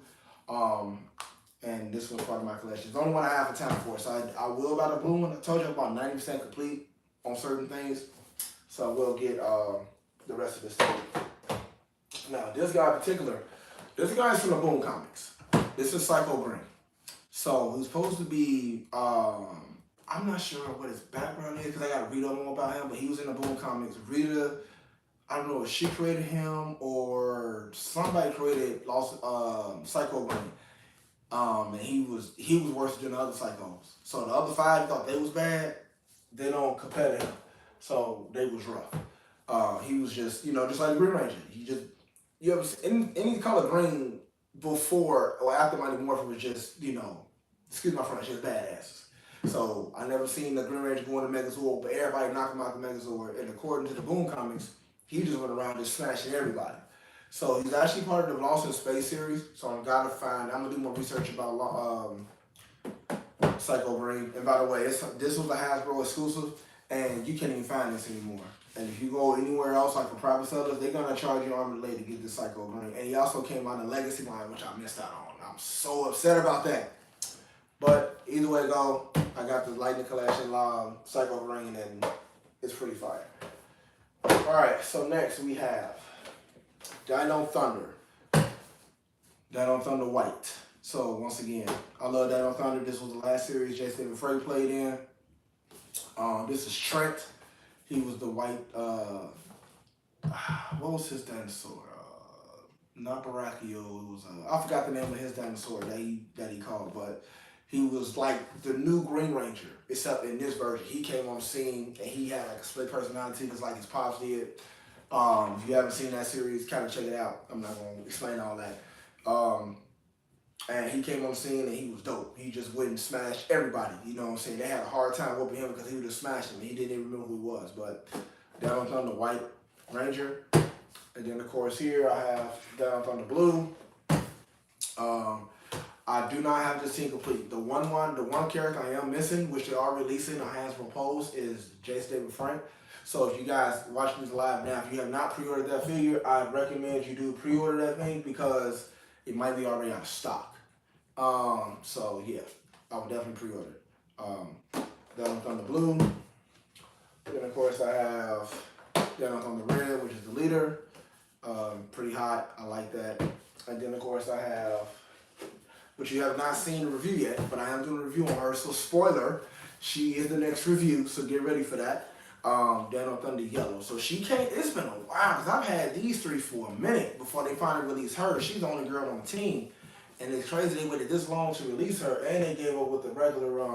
And this was part of my collection. It's the only one I have for Time Force. I will buy the blue one. I told you I'm about 90% complete on certain things. So I will get the rest of this thing. Now, this guy in particular, this guy is from the Boom Comics. This is Psycho Green. So he's supposed to be, I'm not sure what his background is because I got to read up more about him, but he was in the Boom Comics. Rita, I don't know if she created him or somebody created Psycho Green. And he was worse than the other Psychos. So the other 5 thought they was bad. They don't compare to him. So they was rough. He was just, you know, just like the Green Ranger. He just, you ever seen any color green before or after Mighty Morphin was just, you know, excuse my French, just badasses. So I never seen the Green Ranger go into Megazord, but everybody knocked him out the Megazord. And according to the Boom Comics, he just went around just smashing everybody. So he's actually part of the Lost in Space series. So I'm gonna do more research about Psycho Green. And by the way, this was a Hasbro exclusive, and you can't even find this anymore. And if you go anywhere else, like for private sellers, they're gonna charge you arm and leg to get this Psycho Green. And he also came out in the Legacy line, which I missed out on. I'm so upset about that. But either way it go, I got the Lightning Collection Psycho Green, and it's pretty fire. All right, so next we have Dino Thunder. Dino Thunder White. So once again, I love Dino Thunder. This was the last series Jason Frey played in. This is Trent. He was the white, what was his dinosaur? Not Barachio, it was, I forgot the name of his dinosaur that he called, but he was like the new Green Ranger, except in this version. He came on scene and he had like a split personality just like his pops did. If you haven't seen that series, kind of check it out. I'm not going to explain all that. And he came on the scene and he was dope. He just went and smashed everybody. You know what I'm saying? They had a hard time whooping him because he would just smash them. He didn't even remember who he was. But Dino Thunder White Ranger. And then, of course, here I have Dino Thunder Blue. I do not have this team complete. The one character I am missing, which they are releasing on Hasbro Post, is Jason David Frank. So if you guys watching this live now, if you have not pre-ordered that figure, I recommend you do pre-order that thing because it might be already out of stock. So yeah, I would definitely pre-order it. Dino Thunder Blue. Then of course I have Dino Thunder Red, which is the leader. Pretty hot, I like that. And then of course I have, which you have not seen the review yet, but I am doing a review on her. So spoiler, she is the next review, so get ready for that. Dino Thunder Yellow. So she came, it's been a while because I've had these 3 for a minute before they finally released her. She's the only girl on the team. And it's crazy they waited this long to release her and they gave her with the regular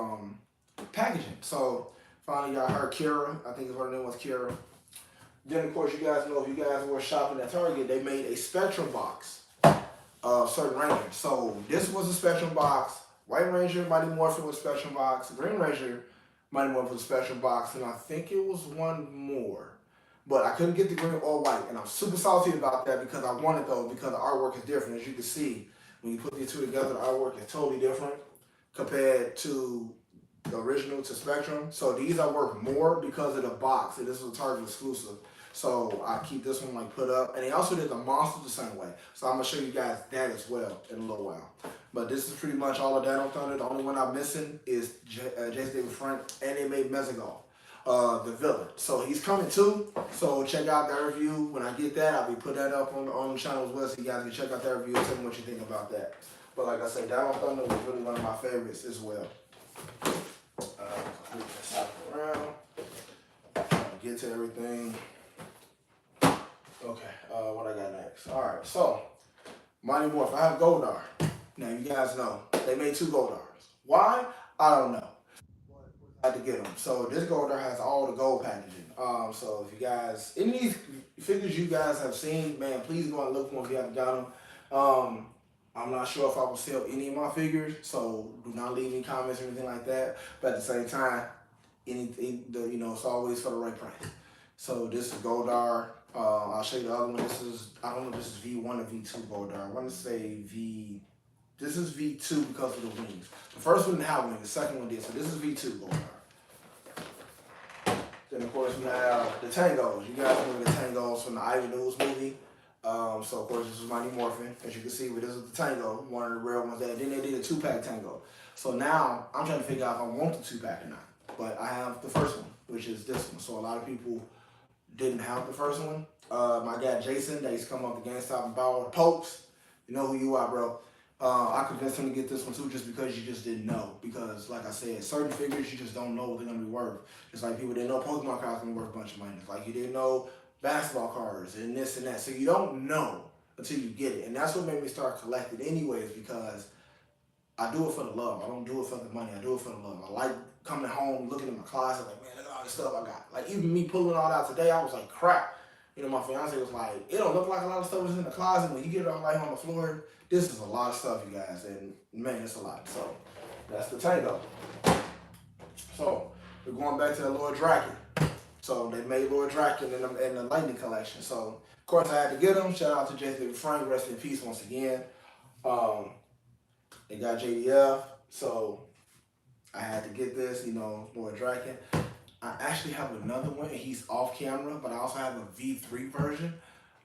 packaging. So finally got her, Kira. I think her name was Kira. Then of course you guys know if you guys were shopping at Target, they made a Spectrum box of certain Rangers. So this was a Spectrum box White Ranger, Mighty Morphin with Special Box. Green Ranger, Mighty Morphin with Special Box. And I think it was one more. But I couldn't get the green or white. And I'm super salty about that because I wanted those because the artwork is different. As you can see, when you put these two together, the artwork is totally different compared to the original to Spectrum. So these are worth more because of the box. And this is a Target exclusive. So I keep this one like put up. And they also did the monsters the same way. So I'm going to show you guys that as well in a little while. But this is pretty much all of Dino Thunder. The only one I'm missing is Jason David Frank. And they made Megazord, the villain. So he's coming too. So check out that review. When I get that, I'll be putting that up on the channel as well. So you guys can check out that review and tell me what you think about that. But like I said, Dino Thunder was really one of my favorites as well. Around. Get to everything. Okay, what I got next? All right, so Mighty Morph. I have Goldar. Now you guys know they made 2 Goldars. Why? I don't know. I had to get them. So this Goldar has all the gold packaging. So if you guys, any of these figures you guys have seen, man, please go and look for them if you haven't got them. I'm not sure if I will sell any of my figures, so do not leave any comments or anything like that. But at the same time, it's always for the right price. So this is Goldar. I'll show you the other one. This is, I don't know if this is V1 or V2 Goldar. I want to say this is V2 because of the wings. The first one didn't have wings, the second one did. So this is V2 Goldar. Then of course we have the Tangos. You guys remember the Tangos from the Ivy News movie. So of course this is Mighty Morphin. As you can see, this is the Tango, one of the rare ones that. Then they did a 2-pack Tango. So now I'm trying to figure out if I want the 2-pack or not. But I have the first one, which is this one. So a lot of people didn't have the first one. My guy Jason, that he's come up to GameStop and bought Pokes. You know who you are, bro. I convinced him to get this one too just because you just didn't know. Because like I said, certain figures you just don't know what they're gonna be worth. Just like people didn't know Pokemon cards gonna be worth a bunch of money. It's like you didn't know basketball cards and this and that. So you don't know until you get it. And that's what made me start collecting anyways, because I do it for the love. I don't do it for the money. I do it for the love. I like coming home, looking in my closet, like, man, look at all this stuff I got. Like, even me pulling all out today, I was like, crap. You know, my fiance was like, it don't look like a lot of stuff was in the closet. When you get it all like on the floor, this is a lot of stuff, you guys. And, man, it's a lot. So, that's the Tango. So, we're going back to the Lord Draken. So, they made Lord Draken in the Lightning Collection. So, of course, I had to get them. Shout out to Jason David Frank. Rest in peace once again. They got JDF. So, I had to get this, Lord Draken. I actually have another one, and he's off camera, but I also have a V3 version.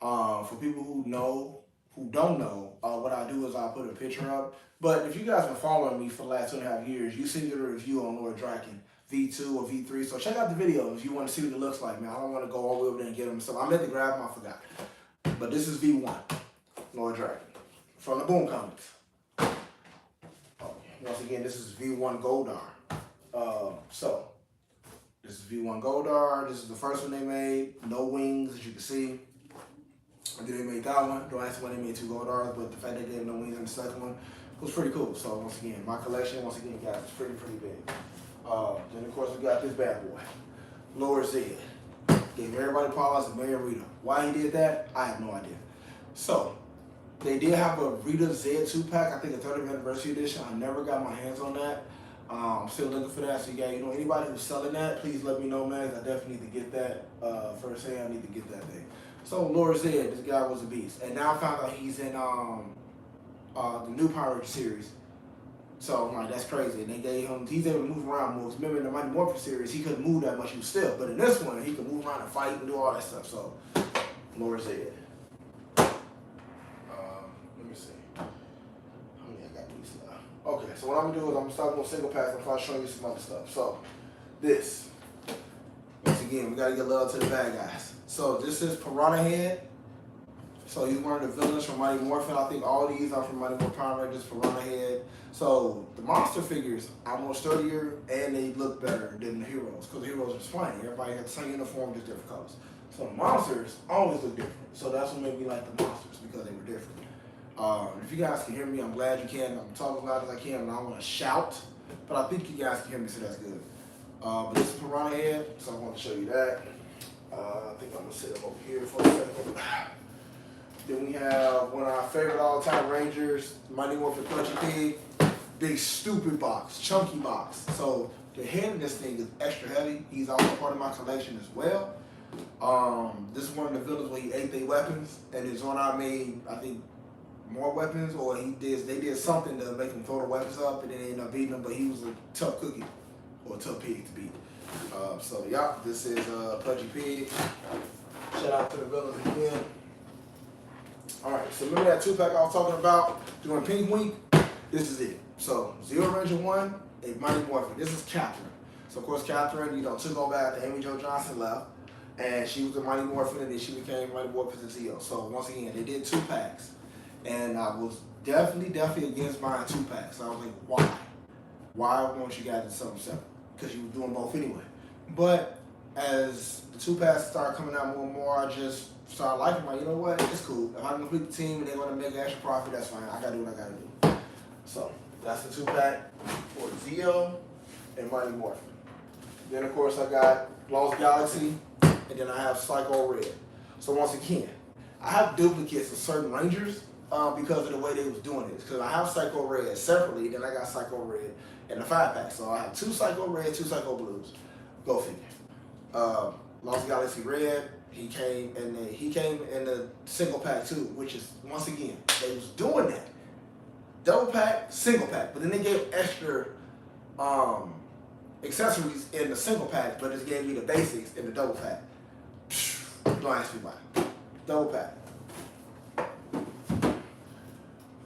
For people who don't know, what I do is I put a picture up. But if you guys have been following me for the last 2.5 years, you see the review on Lord Draken, V2 or V3. So check out the video if you want to see what it looks like, man. I don't want to go all the way over there and get them. So I meant to grab them, I forgot. But this is V1, Lord Draken, from the Boom Comics. Once again, this is V1 Goldar. This is V1 Goldar. This is the first one they made. No wings, as you can see. And then they made that one. Don't ask why they made 2 Goldars, but the fact they did no wings in the second one was pretty cool. So once again, my collection, guys, is pretty big. Then of course we got this bad boy, Lord Zed. Gave everybody powers and Mary Rita. Why he did that, I have no idea. So they did have a Rita Zed 2-pack, I think a 30th anniversary edition. I never got my hands on that. I'm still looking for that. So you guys, anybody who's selling that, please let me know, man. I definitely need to get that firsthand. I need to get that thing. So Lord Zed, this guy was a beast, and now I found out he's in the new Power Ranger series. So I'm like, that's crazy. And they gave him, he's able to move around more. Remember in the Mighty Morphin series, he couldn't move that much, he was still. But in this one, he could move around and fight and do all that stuff. So Lord Zed. Let me see. How many I got these stuff? Okay, so what I'm gonna do is I'm gonna start doing single packs and start showing you some other stuff. So this, once again, we gotta get love to the bad guys. So this is Piranha Head. So he's one of the villains from Mighty Morphin. I think all these are from Mighty Morphin Power Rangers, Piranha Head. So the monster figures are more sturdier and they look better than the heroes, because the heroes are just plain. Everybody has the same uniform, just different colors. So the monsters always look different. So that's what made me like the monsters, because they were different. If you guys can hear me, I'm glad you can. I'm talking as loud as I can, and I want to shout, but I think you guys can hear me, so that's good. But this is Piranha Head, so I want to show you that. I think I'm going to sit up over here for a second. Then we have one of our favorite all-time Rangers, Mighty Morphin Punchy Pig. big stupid box, chunky box. So the head of this thing is extra heavy. He's also part of my collection as well. This is one of the villains where he ate their weapons, and his one I made, I think, more weapons, or they did something to make him throw the weapons up, and then they ended up beating him, but he was a tough cookie, or a tough pig to beat. So yeah, this is Pudgy Pig. Shout out to the villains again. Alright, so remember that 2-pack I was talking about during Pink Week? This is it. So, Zeo Ranger 1, and Mighty Morphin. This is Catherine. So, of course, Catherine, you know, took over after Amy Jo Johnson left, and she was the Mighty Morphin, and then she became Mighty Morphin and Zeo. So, once again, they did 2-packs, and I was definitely against buying 2-packs. So, I was like, why? Why won't you guys do something separate? Because you were doing both anyway. But as the 2-packs started coming out more and more, I just started liking them. Like, you know what? It's cool. If I can complete the team and they're going to make an extra profit, that's fine. I got to do what I got to do. So, that's the 2-pack for Zeo and Mighty Morphin. Then, of course, I got Lost Galaxy, and then I have Psycho Red. So, once again, I have duplicates of certain Rangers because of the way they was doing it. Because I have Psycho Red separately, then I got Psycho Red in the 5-pack. So, I have 2 Psycho Red, 2 Psycho Blues. Go figure. Lost Galaxy Red, he came in the single pack too, which is, once again, they was doing that. Double pack, single pack, but then they gave extra accessories in the single pack, but it gave me the basics in the double pack. Don't ask me why. Double pack.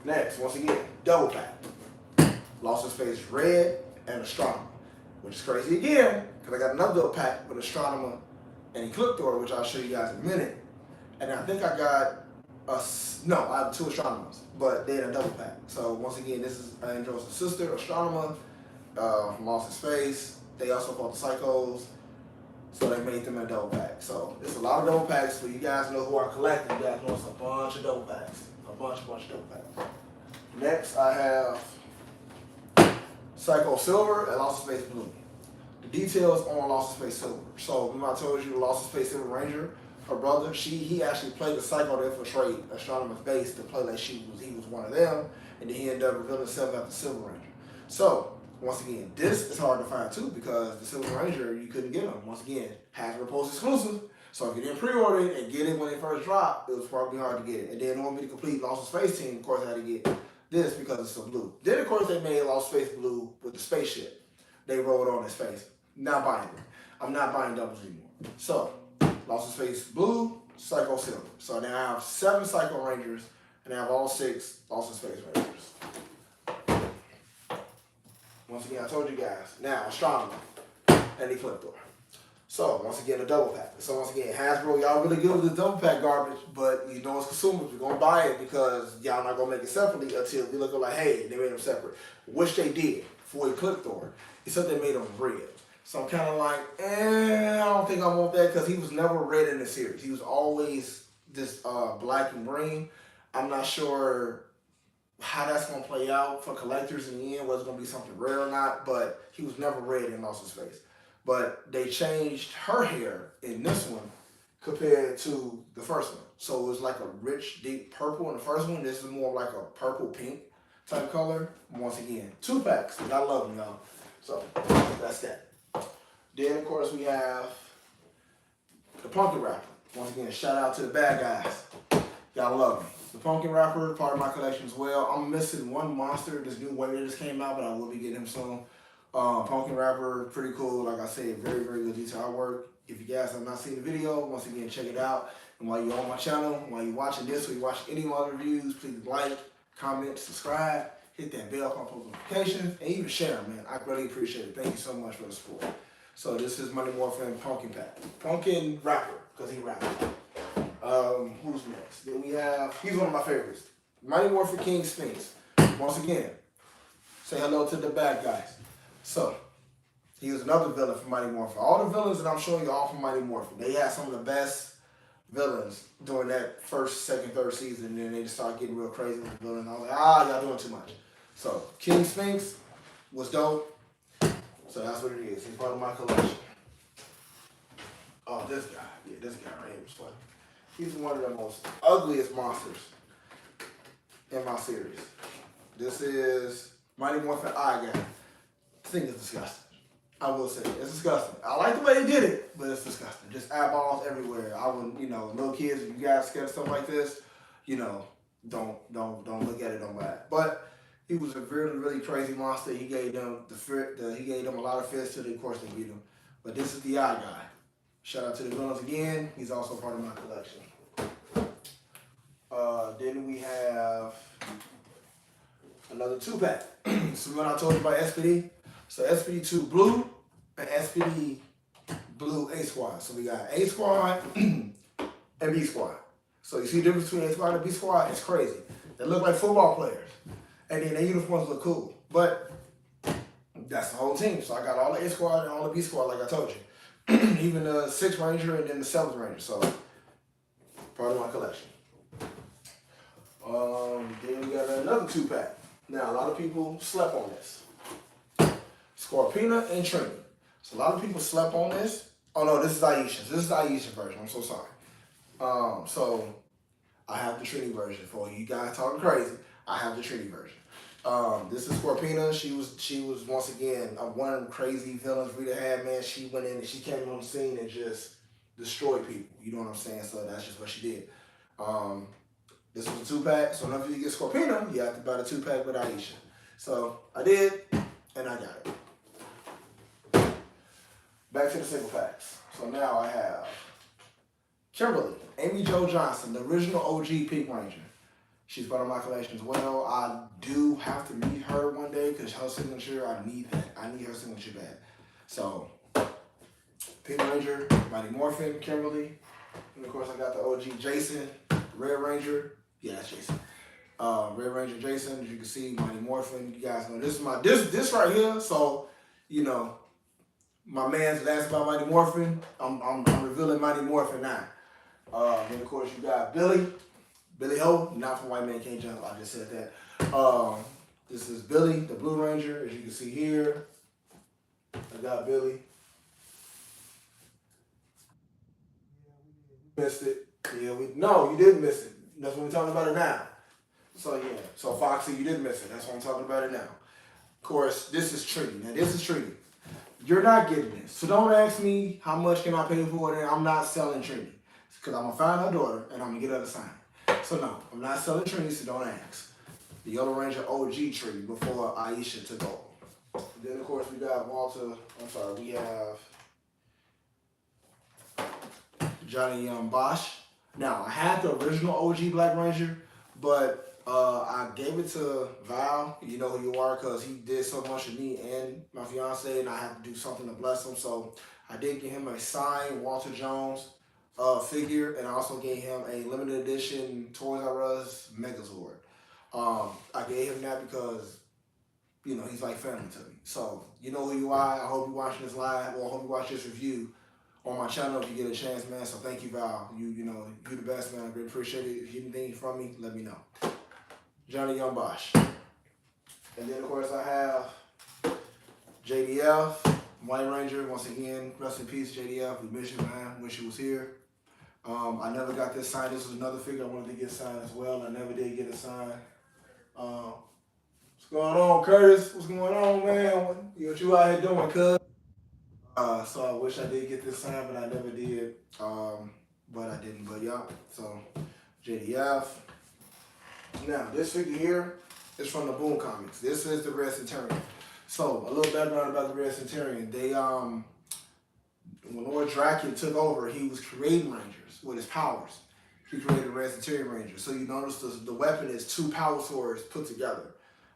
Next, once again, double pack. Lost in Space Red and Astronomer, which is crazy again, because I got another double pack with Astronomer and Ecliptor, which I'll show you guys in a minute. And I think I got I have 2 Astronomers, but they're in a double pack. So once again, this is Andros' sister, Astronomer, from Lost in Space. They also fought the Psychos, so they made them in a double pack. So there's a lot of double packs. So you guys know who are collecting. You guys know it's a bunch of double packs. A bunch of double packs. Next, I have Psycho Silver and Lost in Space Blue. The details on Lost in Space Silver. So remember I told you the Lost in Space Silver Ranger, her brother, he actually played the Psycho to infiltrate Astronomer's base to play like he was one of them, and then he ended up revealing himself as the Silver Ranger. So once again, this is hard to find too because the Silver Ranger you couldn't get them. Once again, Hasbro Post exclusive. So if you didn't pre-order it and get it when it first dropped, it was probably hard to get it. And then in order to complete Lost in Space Team, of course I had to get this because it's so blue. Then of course they made Lost Space Blue with the spaceship. They rolled on his face. Not buying it. I'm not buying doubles anymore. So, Lost in Space Blue, Psycho Silver. So now I have 7 Psycho Rangers, and I have all 6 Lost in Space Rangers. Once again, I told you guys. Now, Astronomer and Ecliptor. So, once again, a double pack. So, once again, Hasbro, y'all really good with the double pack garbage, but you know as consumers, we're going to buy it because y'all not going to make it separately until we look like, hey, they made them separate. Which they did for Ecliptor, except they made them red. So I'm kind of like, I don't think I want that because he was never red in the series. He was always this black and green. I'm not sure how that's going to play out for collectors in the end, whether it's going to be something rare or not, but he was never red in Lost in Space. But they changed her hair in this one compared to the first one. So it was like a rich, deep purple in the first one. This is more like a purple pink type color. Once again, 2 packs. I love them, y'all. So that's that. Then, of course, we have the Pumpkin Rapper. Once again, shout out to the bad guys. Y'all love me. The Pumpkin Rapper, part of my collection as well. I'm missing one monster. This new wave that just came out, but I will be getting him soon. Pumpkin Rapper, pretty cool. Like I said, very good detail work. If you guys have not seen the video, once again, check it out. And while you're on my channel, while you're watching this or you're watching any of my other reviews, please like, comment, subscribe, hit that bell for post notifications, and even share them, man. I really appreciate it. Thank you so much for the support. So this is Mighty Morphin Pumpkin Pack. Pumpkin Rapper, because he rapped. Who's next? Then we have, he's one of my favorites. Mighty Morphin King Sphinx. Once again, say hello to the bad guys. So, he was another villain for Mighty Morphin. All the villains that I'm showing you are all from Mighty Morphin. They had some of the best villains during that first, second, third season, and then they just started getting real crazy with the villains. I was like, y'all doing too much. So, King Sphinx was dope. So that's what it is. He's part of my collection. Oh, this guy. Yeah, this guy right here was fun. He's one of the most ugliest monsters in my series. This is Mighty Morphin eye guy. I think it's disgusting. I will say it's disgusting. I like the way they did it, but it's disgusting. Just eyeballs everywhere. I wouldn't, you know, little kids, if you guys scared of stuff like this, you know, don't look at it, don't buy it. But he was a really crazy monster. He gave them he gave them a lot of fists till of course they beat him. But this is the eye guy. Shout out to the villains again. He's also part of my collection. Then we have another 2-pack. So when I told you about SPD, so SPD 2 Blue and SPD Blue A-Squad. So we got A-Squad and B-Squad. So you see the difference between A-Squad and B-Squad? It's crazy. They look like football players. And then their uniforms look cool. But that's the whole team. So I got all the A-Squad and all the B-Squad like I told you. Even the 6th Ranger and then the 7th Ranger. So part of my collection. Then we got another 2-pack. Now, a lot of people slept on this. Scorpina and Trini. So a lot of people slept on this. Oh no, this is Aisha's. This is the Aisha version. I'm so sorry. So I have the Trini version for you guys talking crazy. I have the Trini version. This is Scorpina. She was once again one of them crazy villains Rita had, man. She went in and she came on the scene and just destroyed people. You know what I'm saying? So that's just what she did. This was a 2-pack, so whenever you get Scorpina, you have to buy the 2-pack with Aisha. So I did, and I got it. Back to the single packs. So now I have Kimberly, Amy Jo Johnson, the original OG Pink Ranger. She's part of my collection as well. I do have to meet her one day because her signature, I need that. I need her signature bad. So, Pink Ranger, Mighty Morphin, Kimberly, and of course I got the OG Jason, Red Ranger. Yeah, that's Jason. Red Ranger Jason, as you can see, Mighty Morphin. You guys know this is my this right here. So, you know, my man's asked about Mighty Morphin. I'm revealing Mighty Morphin now. And of course you got Billy Ho, not from White Man Can't Jump. I just said that. This is Billy, the Blue Ranger, as you can see here. I got Billy. Missed it. Yeah, no, you didn't miss it. That's what we're talking about it now. So yeah, so Foxy, you didn't miss it. That's what I'm talking about it now. Of course, this is Trini. Now this is Trini. You're not getting this. So don't ask me how much can I pay for it. I'm not selling Trini. Because I'm going to find her daughter and I'm going to get her to sign it. So no, I'm not selling Trini, so don't ask. The Yellow Ranger OG Trini before Aisha took over. Then of course we got we have Johnny Bosch. Now, I had the original OG Black Ranger, but I gave it to Val, you know who you are, because he did so much for me and my fiance, and I had to do something to bless him. So I did give him a signed Walter Jones figure, and I also gave him a limited edition Toys R Us Megazord. I gave him that because, you know, he's like family to me. So, you know who you are. I hope you're watching this live, or I hope you watch this review on my channel if you get a chance, man. So thank you, Val. You know, you're the best, man. I really appreciate it. If you need anything from me, let me know. Johnny Bosch. And then, of course, I have JDF, White Ranger. Once again, rest in peace, JDF. We miss you, man. Wish you was here. I never got this signed. This was another figure I wanted to get signed as well. I never did get it signed. What's going on, Curtis? What's going on, man? What you out here doing, cuz? So I wish I did get this signed, but I never did. But I didn't. But yeah, so JDF. Now, this figure here is from the Boom Comics. This is the Red Centurion. So, a little background about the Red Centurion. They, when Lord Draken took over, he was creating Rangers with his powers. He created Red Centurion Ranger. So you notice the weapon is 2 power swords put together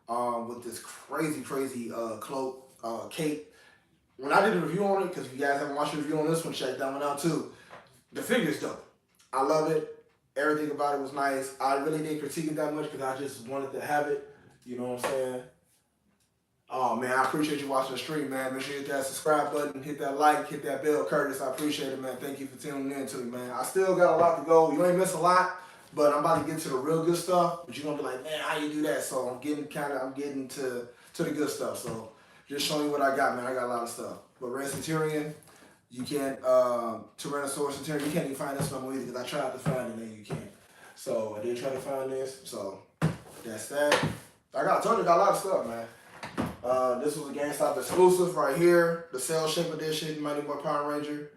with this crazy cloak, cape. When I did a review on it, because if you guys haven't watched a review on this one, check that one out too. The figure's dope. I love it. Everything about it was nice. I really didn't critique it that much because I just wanted to have it. You know what I'm saying? Oh, man, I appreciate you watching the stream, man. Make sure you hit that subscribe button, hit that like, hit that bell, Curtis. I appreciate it, man. Thank you for tuning in to me, man. I still got a lot to go. You ain't miss a lot, but I'm about to get to the real good stuff. But you're going to be like, man, how you do that? So I'm getting to the good stuff. So just showing you what I got, man. I got a lot of stuff. But Red Centurion, you can't, Tyrannosaurus Centurion, you can't even find this no more either because I tried to find it and you can't. So I did try to find this. So that's that. I told you I got a lot of stuff, man. This was a GameStop exclusive right here. The Cell Shape Edition, Mighty Morphin Power Ranger.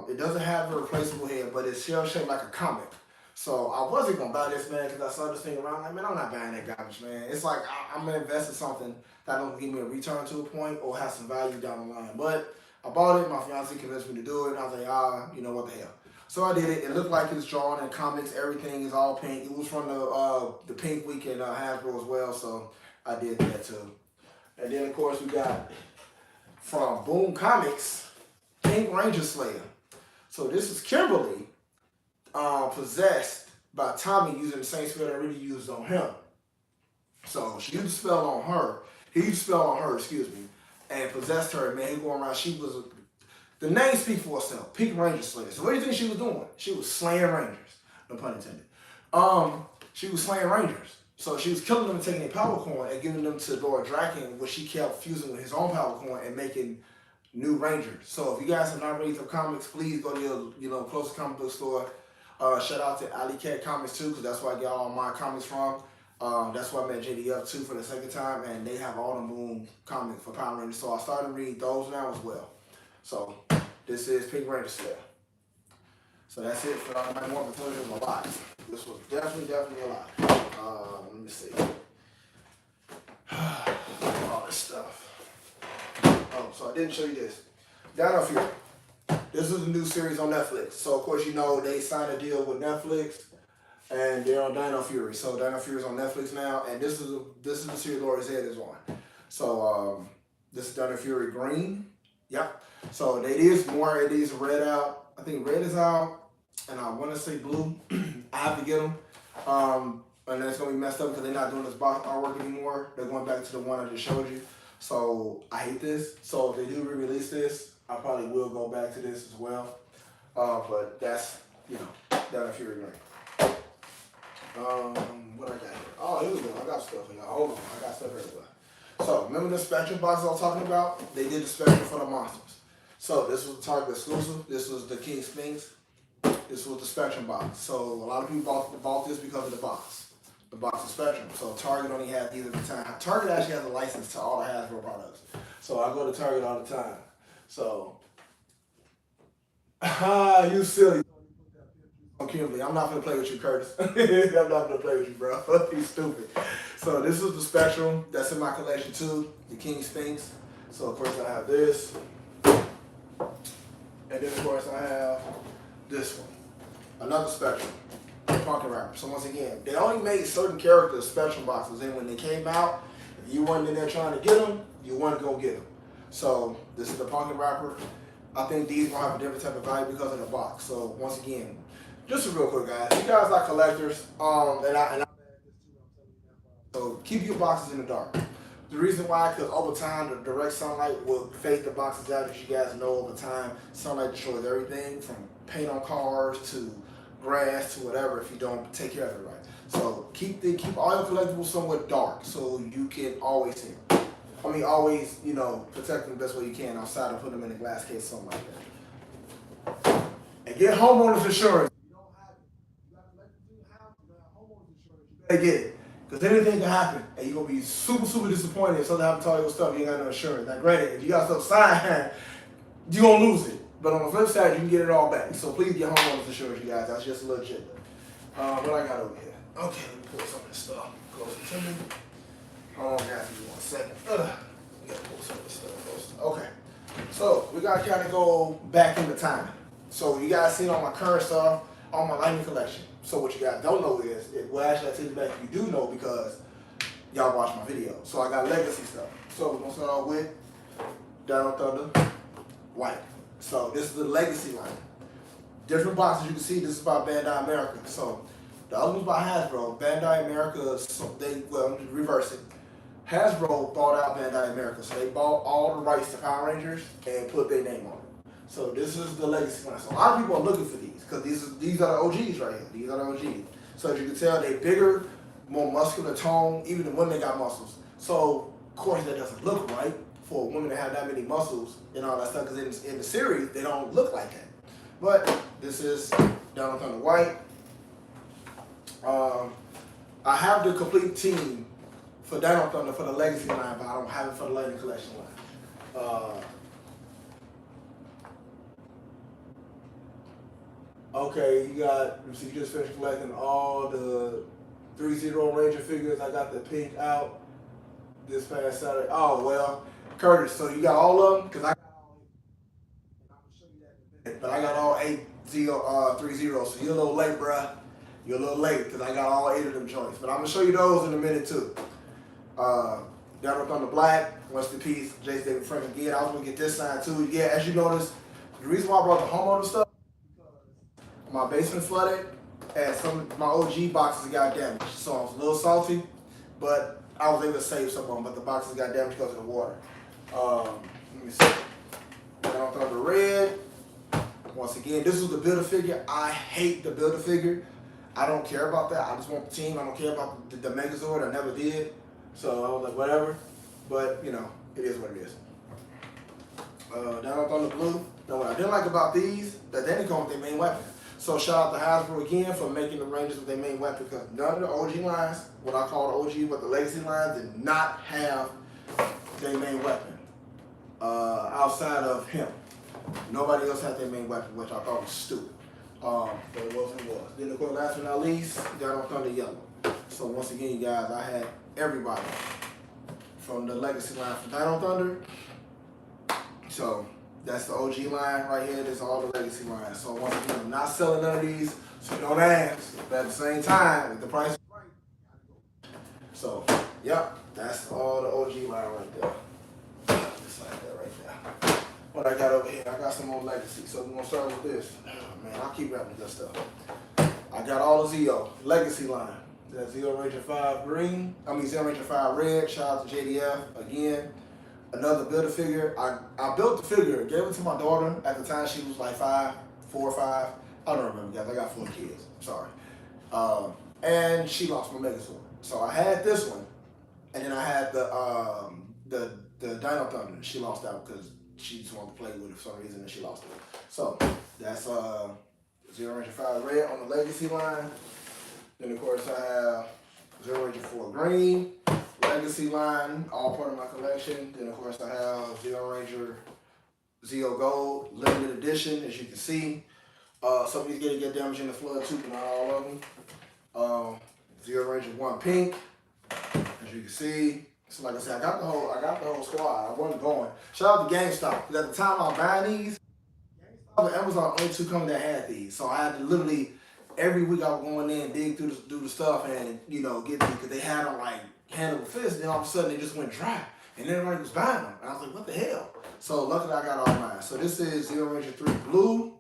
It doesn't have a replaceable head, but it's shell shaped like a comic. So I wasn't gonna buy this, man, because I saw this thing around. Like, man, I'm not buying that garbage, man. It's like I'm gonna invest in something that don't give me a return to a point or have some value down the line. But I bought it. My fiance convinced me to do it, and I was like, you know what the hell. So I did it. It looked like it's drawn in comics. Everything is all pink. It was from the Pink Week in Hasbro as well, so I did that too. And then of course we got from Boom Comics, Pink Ranger Slayer. So this is Kimberly, possessed by Tommy using the same spell that really used on him. So she used the spell on her. He used the spell on her, excuse me, and possessed her. Man, he going around. She was the name speaks for itself. Pink Ranger Slayer. So what do you think she was doing? She was slaying Rangers. No pun intended. She was slaying Rangers. So she was killing them and taking their power coin and giving them to Lord Draken, which she kept fusing with his own power coin and making new Rangers. So if you guys have not read the comics, please go to your closest comic book store. Shout out to Alley Cat Comics too, because that's where I get all my comics from. That's why I met JDF too for the second time, and they have all the Moon comics for Power Rangers. So I started to read those now as well. So this is Pink Ranger Slayer. So that's it for my Morphin Ninja a lot. This was definitely a lot. Let me see. All this stuff. Oh, so I didn't show you this. Dino Fury. This is a new series on Netflix. So of course you know they signed a deal with Netflix, and they're on Dino Fury. So Dino Fury is on Netflix now, and this is the series Lord Zed is on. So this is Dino Fury Green. Yep. So it is red out. I think red is out, and I want to say blue. I have to get them. And then it's going to be messed up because they're not doing this box artwork anymore. They're going back to the one I just showed you. So I hate this. So if they do re-release this, I probably will go back to this as well. But that's, Dino Fury Green. What I got here? Oh, here we go. I got stuff here. Hold on. I got stuff everywhere. So remember the Spectrum box I was talking about? They did the Spectrum for the monsters. So this was the Target exclusive. This was the King Sphinx. This was the Spectrum box. So a lot of people bought this because of the box. The box of Spectrum. So Target only had these at the time. Target actually has a license to all the Hasbro products. So I go to Target all the time. So, you silly. Kimberly, I'm not gonna play with you, Curtis. I'm not gonna play with you, bro. You stupid. So this is the Spectrum that's in my collection too, the King Sphinx. So of course I have this, and then of course I have this one, another Spectrum. Pumpkin Wrapper. So once again, they only made certain characters Spectrum boxes, and when they came out, if you weren't in there trying to get them, you wanted to go get them. So this is the Pumpkin Wrapper. I think these will have a different type of value because of the box. So once again, just real quick, guys. You guys are collectors, so keep your boxes in the dark. The reason why, because over time, the direct sunlight will fade the boxes out. As you guys know, over time, sunlight destroys everything from paint on cars to grass to whatever if you don't take care of it right. So keep all your collectibles somewhat dark so you can always see them. I mean, always, protect them the best way you can outside of putting them in a glass case, something like that. And get homeowners insurance. If you don't have it, you got collectibles in your house, you got homeowners insurance, you better get it. Because anything can happen, and you're going to be super, super disappointed if something happens to all your stuff, you ain't got no insurance. Now, granted, if you got stuff signed, you're going to lose it. But on the flip side, you can get it all back. So please get homeowners insurance, you guys. That's just a little shit. What I got over here? Okay, let me pull some of this stuff closer to me. Hold on, guys, give me 1 second. We gotta pull some of this stuff closer. Okay, so we gotta kind of go back in the time. So you guys seen all my current stuff, all my lightning collection. So what you guys don't know is, well, actually, I take it back. You do know because y'all watch my video. So I got legacy stuff. So we're gonna start off with Dino Thunder, white. So this is the legacy line. Different boxes you can see. This is by Bandai America. So the other one's by Hasbro. Bandai America, so reverse it. Hasbro bought out Bandai America. So they bought all the rights to Power Rangers and put their name on it. So this is the legacy line. So a lot of people are looking for these because these are the OGs right here. These are the OGs. So as you can tell, they're bigger, more muscular tone. Even the women got muscles. So of course that doesn't look right for women to have that many muscles and all that stuff, because in the series they don't look like that. But this is Dino Thunder white. I have the complete team for Dino Thunder for the Legacy line, but I don't have it for the Lightning Collection line. Okay, you got, so you just finished collecting all the Zeo Ranger figures. I got the pink out this past Saturday. Oh, well, Curtis, so you got all of them? Because I got all 8. I'm going to show you that in a minute. But I got all 8 Threezero, so you're a little late, bruh. You're a little late because I got all 8 of them joints. But I'm going to show you those in a minute, too. Dino Thunder Black, rest in peace, Jason David Frank again. I was going to get this signed, too. Yeah, as you notice, the reason why I brought the homeowner stuff, my basement flooded, and some of my OG boxes got damaged. So I was a little salty, but I was able to save some of them, but the boxes got damaged because of the water. Let me see. Dino Thunder Red. Once again, this was the Build-A-Figure. I hate the Build-A-Figure. I don't care about that. I just want the team. I don't care about the Megazord. I never did. So I was like, whatever. But, you know, it is what it is. Dino Thunder Blue. Now, what I didn't like about these, that they didn't come with their main weapon. So shout out to Hasbro again for making the Rangers with their main weapon, because none of the OG lines, what I call the OG, but the Legacy lines, did not have their main weapon outside of him. Nobody else had their main weapon, which I thought was stupid. But it was what it was. Then of course, last but not least, Dino Thunder Yellow. So once again, you guys, I had everybody from the Legacy line for Dino Thunder. So that's the OG line right here. This is all the Legacy line. So once again, I'm not selling none of these, so don't ask. But at the same time, if the price is right, so yep, that's all the OG line right there. Just like that right there. What I got over here, I got some more Legacy. So we're gonna start with this. Oh, man, I'll keep wrapping this stuff. I got all the Zeo Legacy line. That Zeo Ranger 5 green. Zeo Ranger 5 red. Shout out to JDF again. Another Build-A-Figure. I built the figure, gave it to my daughter. At the time, she was like 4 or 5. I don't remember, guys. I got 4 kids. Sorry. And she lost my Megazord. So I had this one, and then I had the Dino Thunder. She lost out because she just wanted to play with it for some reason, and she lost it. So that's Zeo Ranger 5 red on the Legacy line. Then of course I have Zeo Ranger 4 green. Legacy line, all part of my collection. Then of course I have Zeo Ranger Zeo Gold, limited edition, as you can see. Some of these get damaged in the flood too, but not all of them. Zeo Ranger 1 pink, as you can see. So like I said, I got the whole squad. I wasn't going. Shout out to GameStop, because at the time I was buying these, GameStop and Amazon only 2 companies that had these. So I had to literally every week I was going in and dig through the stuff and get these, because they had them like hand over fist, then all of a sudden they just went dry. And then everybody was buying them. And I was like, what the hell? So luckily I got all mine. So this is Zeo Ranger 3 blue.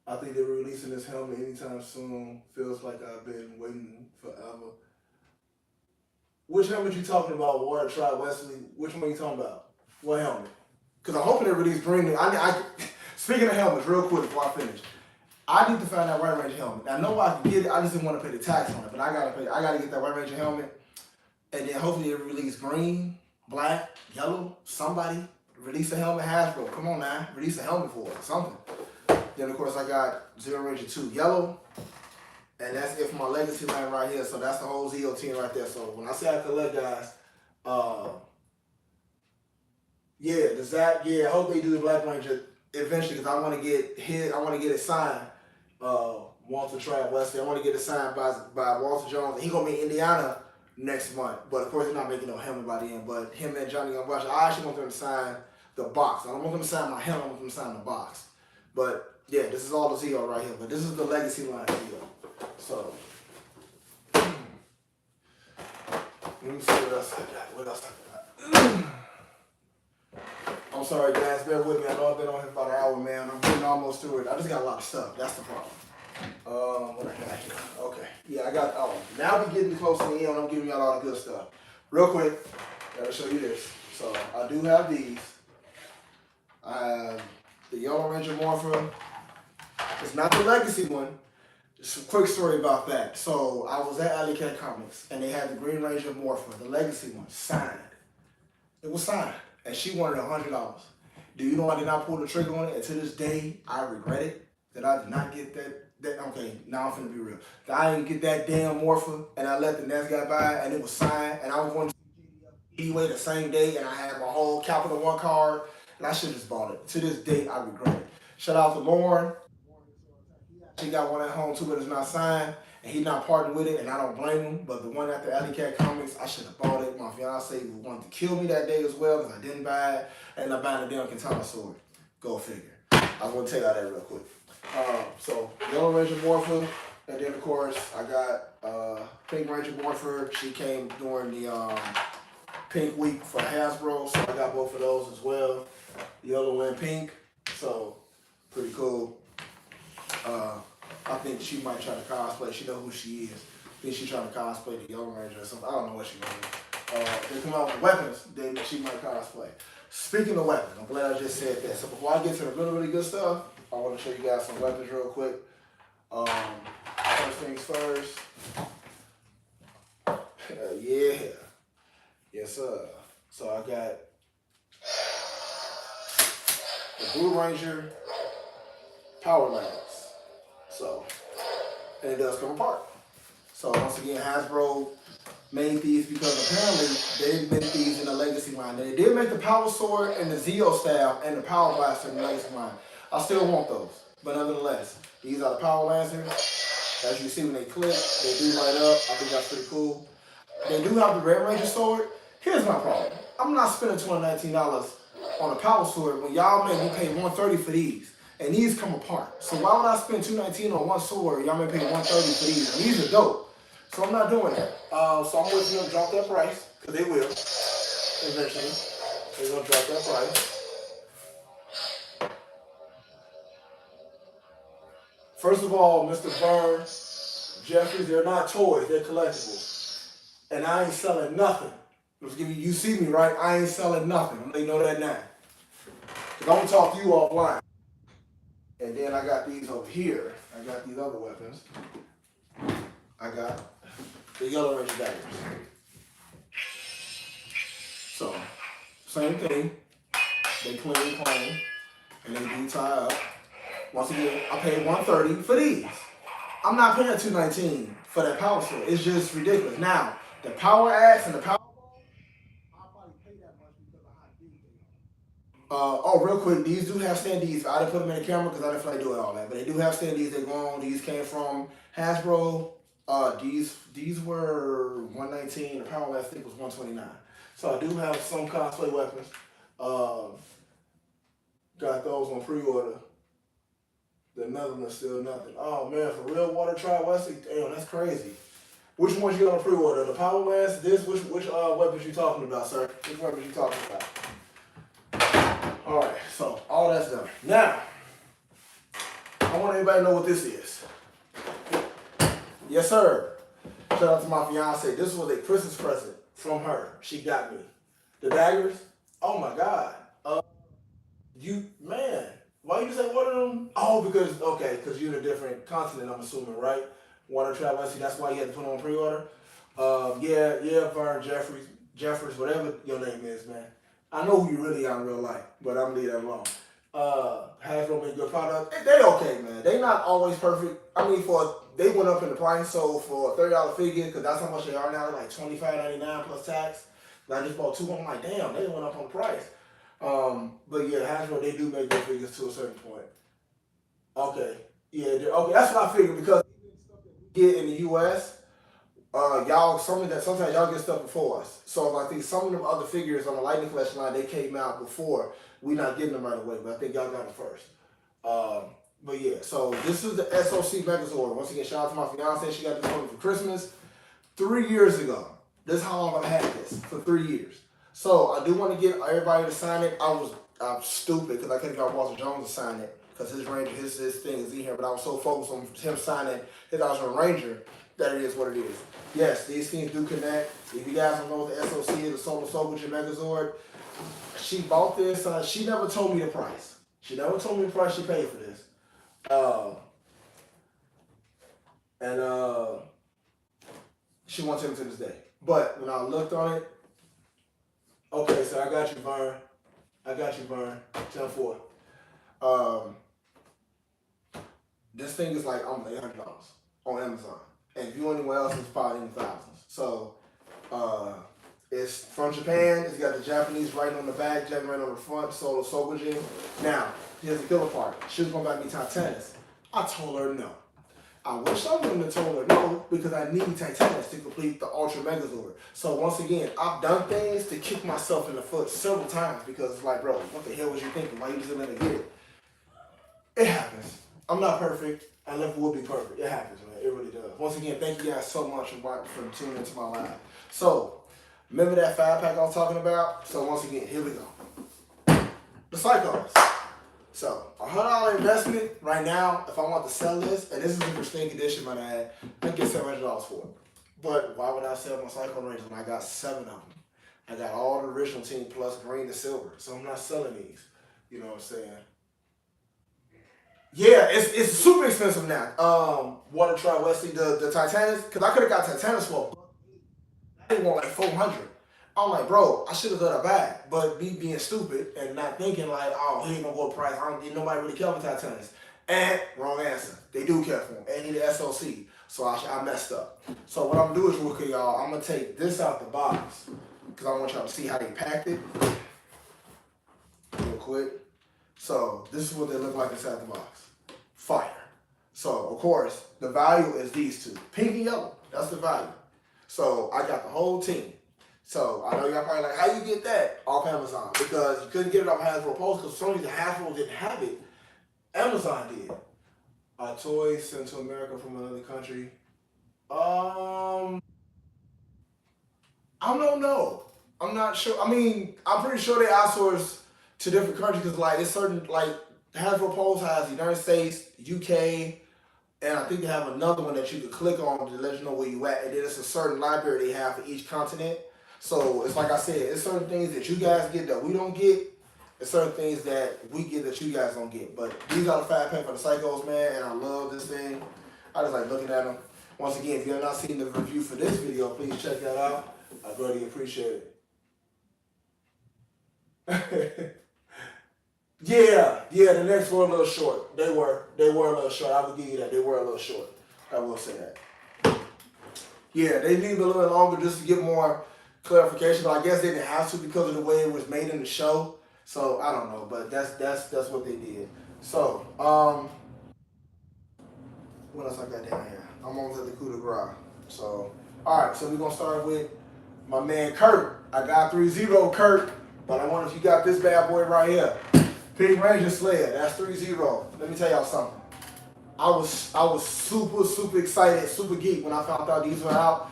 I think they're releasing this helmet anytime soon. Feels like I've been waiting forever. Which helmet you talking about, Water Tribe Wesley? Which one are you talking about? What helmet? Because I'm hoping they release green. Speaking of helmets, real quick before I finish. I need to find that White Ranger helmet. I know I can get it, I just didn't want to pay the tax on it, but I gotta get that White Ranger helmet. And then hopefully they release green, black, yellow, somebody. Release a helmet, Hasbro. Come on now. Release a helmet for it, something. Then of course I got Zeo Ranger 2 yellow. And that's it for my Legacy line right here. So that's the whole Zeo team right there. So when I say I collect, guys, I hope they do the Black Ranger eventually, because I want to get it signed. Walter Trav Wesley. I want to get it signed by Walter Jones. He's gonna be in Indiana next month. But of course, he's not making no helmet by the end. But him and Johnny Gumbush, I actually want them to sign the box. I don't want them to sign my helmet. I want them to sign the box. But yeah, this is all the Zeo right here. But this is the Legacy line Zeo. So let me see what else I got. What else I got? I'm sorry, guys. Bear with me. I know I've been on here about an hour, man. I'm getting almost through it. I just got a lot of stuff. That's the problem. What I got here? Okay. Yeah, I got. Now we're getting close to the end. I'm giving y'all all the good stuff. Real quick, gotta show you this. So I do have these. I have the Zeo Ranger Morpher. It's not the Legacy one. Just a quick story about that. So I was at Alley Cat Comics, and they had the Green Ranger Morpher, the Legacy one, signed. It was signed. And she wanted $100. Do you know I did not pull the trigger on it? And to this day, I regret it that I did not get that okay, now I'm finna be real. I didn't get that damn Morpher, and I let the next guy buy it, and it was signed, and I was going to anyway the same day, and I had my whole Capital One card, and I should have just bought it. To this day, I regret it. Shout out to Lauren. She got one at home too, but it's not signed, and he not partnered with it, and I don't blame him. But the one at the Alley Cat Comics, I should have bought it. My fiance wanted to kill me that day as well because I didn't buy it, and I buying a damn katana sword. Go figure. I was gonna tell y'all that real quick. So Zeo Ranger Morpher, and then of course I got Pink Ranger Morpher. She came during the Pink Week for Hasbro, so I got both of those as well, yellow and pink. So pretty cool. I think she might try to cosplay. She know who she is. I think she's trying to cosplay the Zeo Ranger or something. I don't know what she's gonna do. They come out with weapons, then she might cosplay. Speaking of weapons, I'm glad I just said that. So before I get to the really good stuff, I want to show you guys some weapons real quick. First things first. Yeah. Yes, sir. So I got the Blue Ranger Power Lance. So, and it does come apart. So once again, Hasbro made these because apparently they didn't make these in the Legacy line. They did make the Power Sword and the Zeo Staff and the Power Blaster in the Legacy line. I still want those, but nonetheless, these are the Power Lancers. As you see when they click, they do light up. I think that's pretty cool. They do have the Red Ranger Sword. Here's my problem. I'm not spending $219 on a Power Sword when y'all made me pay $130 for these. And these come apart. So why would I spend $219 on one sword? Y'all may pay $130 for these. And these are dope. So I'm not doing that. So I'm waiting for them to drop that price. Because they will. Eventually. They're going to drop that price. First of all, Mr. Vern, Jeffries, they're not toys. They're collectibles. And I ain't selling nothing. You see me, right? I ain't selling nothing. I'm letting you know that now. Because I'm going to talk to you offline. And then I got these over here. I got these other weapons. I got the Yellow Ranger daggers. So, same thing. They clean, and they do tie up. Once again, I paid $130 for these. I'm not paying $219 for that Power Sword. It's just ridiculous. Now, the Power Axe and the Power Ball, I'll probably pay that much because of how big they are. Real quick, these do have standees. I didn't put them in the camera because I didn't feel like doing all that. But they do have standees. They go on. These came from Hasbro. These were $119. The Power Last stick was $129. So I do have some cosplay weapons. Got those on pre-order. The another one's still nothing. Oh man, for real, Water Tribe Wesley. Damn, that's crazy. Which ones you got on pre-order? The Power Lance. Which weapons you talking about, sir? Which weapons you talking about? All right, so all that's done. Now, I want everybody to know what this is. Yes, sir. Shout out to my fiance. This was a Christmas present from her. She got me the daggers. Oh my God. Man, why you say one of them? Oh, because you're in a different continent, I'm assuming, right? Water Tribe Wesley. That's why you had to put on pre-order. Yeah, Vern, Jeffries, whatever your name is, man. I know who you really are in real life, but I'm gonna leave that alone. Hasbro made good product. They okay, man. They not always perfect. I mean, they went up in the price, so for a $30 figure, because that's how much they are now, they're like $25.99 plus tax. And I just bought two. I'm like, damn, they went up on the price. But yeah, Hasbro, they do make good figures to a certain point. Okay, yeah, okay. That's what I figured because get in the U.S. Sometimes y'all get stuff before us. So I think some of them other figures on the Lightning Collection line, they came out before. We not getting them right away, but I think y'all got them first. But yeah, so this is the SOC Megazord. Once again, shout out to my fiance. She got this one for Christmas 3 years ago. This is how long I've had this, for 3 years. So I do want to get everybody to sign it. I'm stupid because I could have got Walter Jones to sign it because his thing is in here, but I was so focused on him signing his Zeo Ranger that it is what it is. Yes, these things do connect. If you guys don't know what the SOC is, the Solar Soldier Megazord, she bought this. She never told me the price. She never told me the price she paid for this. She wants him to this day. But when I looked on it, okay, so I got you, Vern. 10-4. This thing is like almost $800 on Amazon. And if you anywhere else, it's probably in the thousands. So it's from Japan. It's got the Japanese writing on the back, Japanese writing on the front, so Chogokin. Now, here's the killer part. She was going to buy me Titanus. I told her no. I wish I wouldn't have told her no, because I need Titanus to complete the Ultra Megazord. So once again, I've done things to kick myself in the foot several times, because it's like, bro, what the hell was you thinking? Why you just didn't let her get it? It happens. I'm not perfect. I never will be perfect. It happens, man. It really does. Once again, thank you guys so much for tuning into my live. So, remember that 5-pack I was talking about? So once again, here we go. The Psychos. So, $100 investment right now, if I want to sell this, and this is in pristine condition, might I add, I can get $700 for it. But why would I sell my Psycho Rangers when I got 7 of them? I got all the original team plus green to silver. So I'm not selling these. You know what I'm saying? Yeah, it's super expensive now. Want to try Wesley the Titanus? Because I could have got Titanus for $180. I didn't want like $400. I'm like, bro, I should have done a bag. But me being stupid and not thinking like, oh, he ain't gonna go price. I don't think nobody really care for Titanus. And wrong answer. They do care for him. And need an SOC. So I messed up. So what I'm gonna do is real quick, y'all. I'm gonna take this out the box because I want y'all to see how they packed it. Real quick. So this is what they look like inside the box. Fire. So of course the value is these two, pink and yellow. That's the value. So I got the whole team. So I know y'all probably like, how you get that off Amazon? Because you couldn't get it off Hasbro Post because for some reason Hasbro didn't have it. Amazon did. Toys sent to America from another country. I don't know. I'm not sure. I mean, I'm pretty sure they outsource to different countries because like it's certain like Hasbro Post has the United States, UK, and I think they have another one that you could click on to let you know where you at. And then it's a certain library they have for each continent. So it's like I said, it's certain things that you guys get that we don't get. It's certain things that we get that you guys don't get. But these are the 5-pack for the Psychos, man, and I love this thing. I just like looking at them. Once again, if you have not seen the review for this video, please check that out. I really appreciate it. Yeah, the necks were a little short. They were a little short. I will give you that. They were a little short. I will say that. Yeah, they need a little bit longer just to get more clarification, but I guess they didn't have to because of the way it was made in the show. So I don't know, but that's what they did. So, what else I got down here? I'm almost at the coup de grace. So, alright, so we're gonna start with my man Kurt. I got Threezero Kurt, but I wonder if you got this bad boy right here. Pink Ranger Slayer, that's Threezero. Let me tell y'all something. I was super excited, super geek when I found out these were out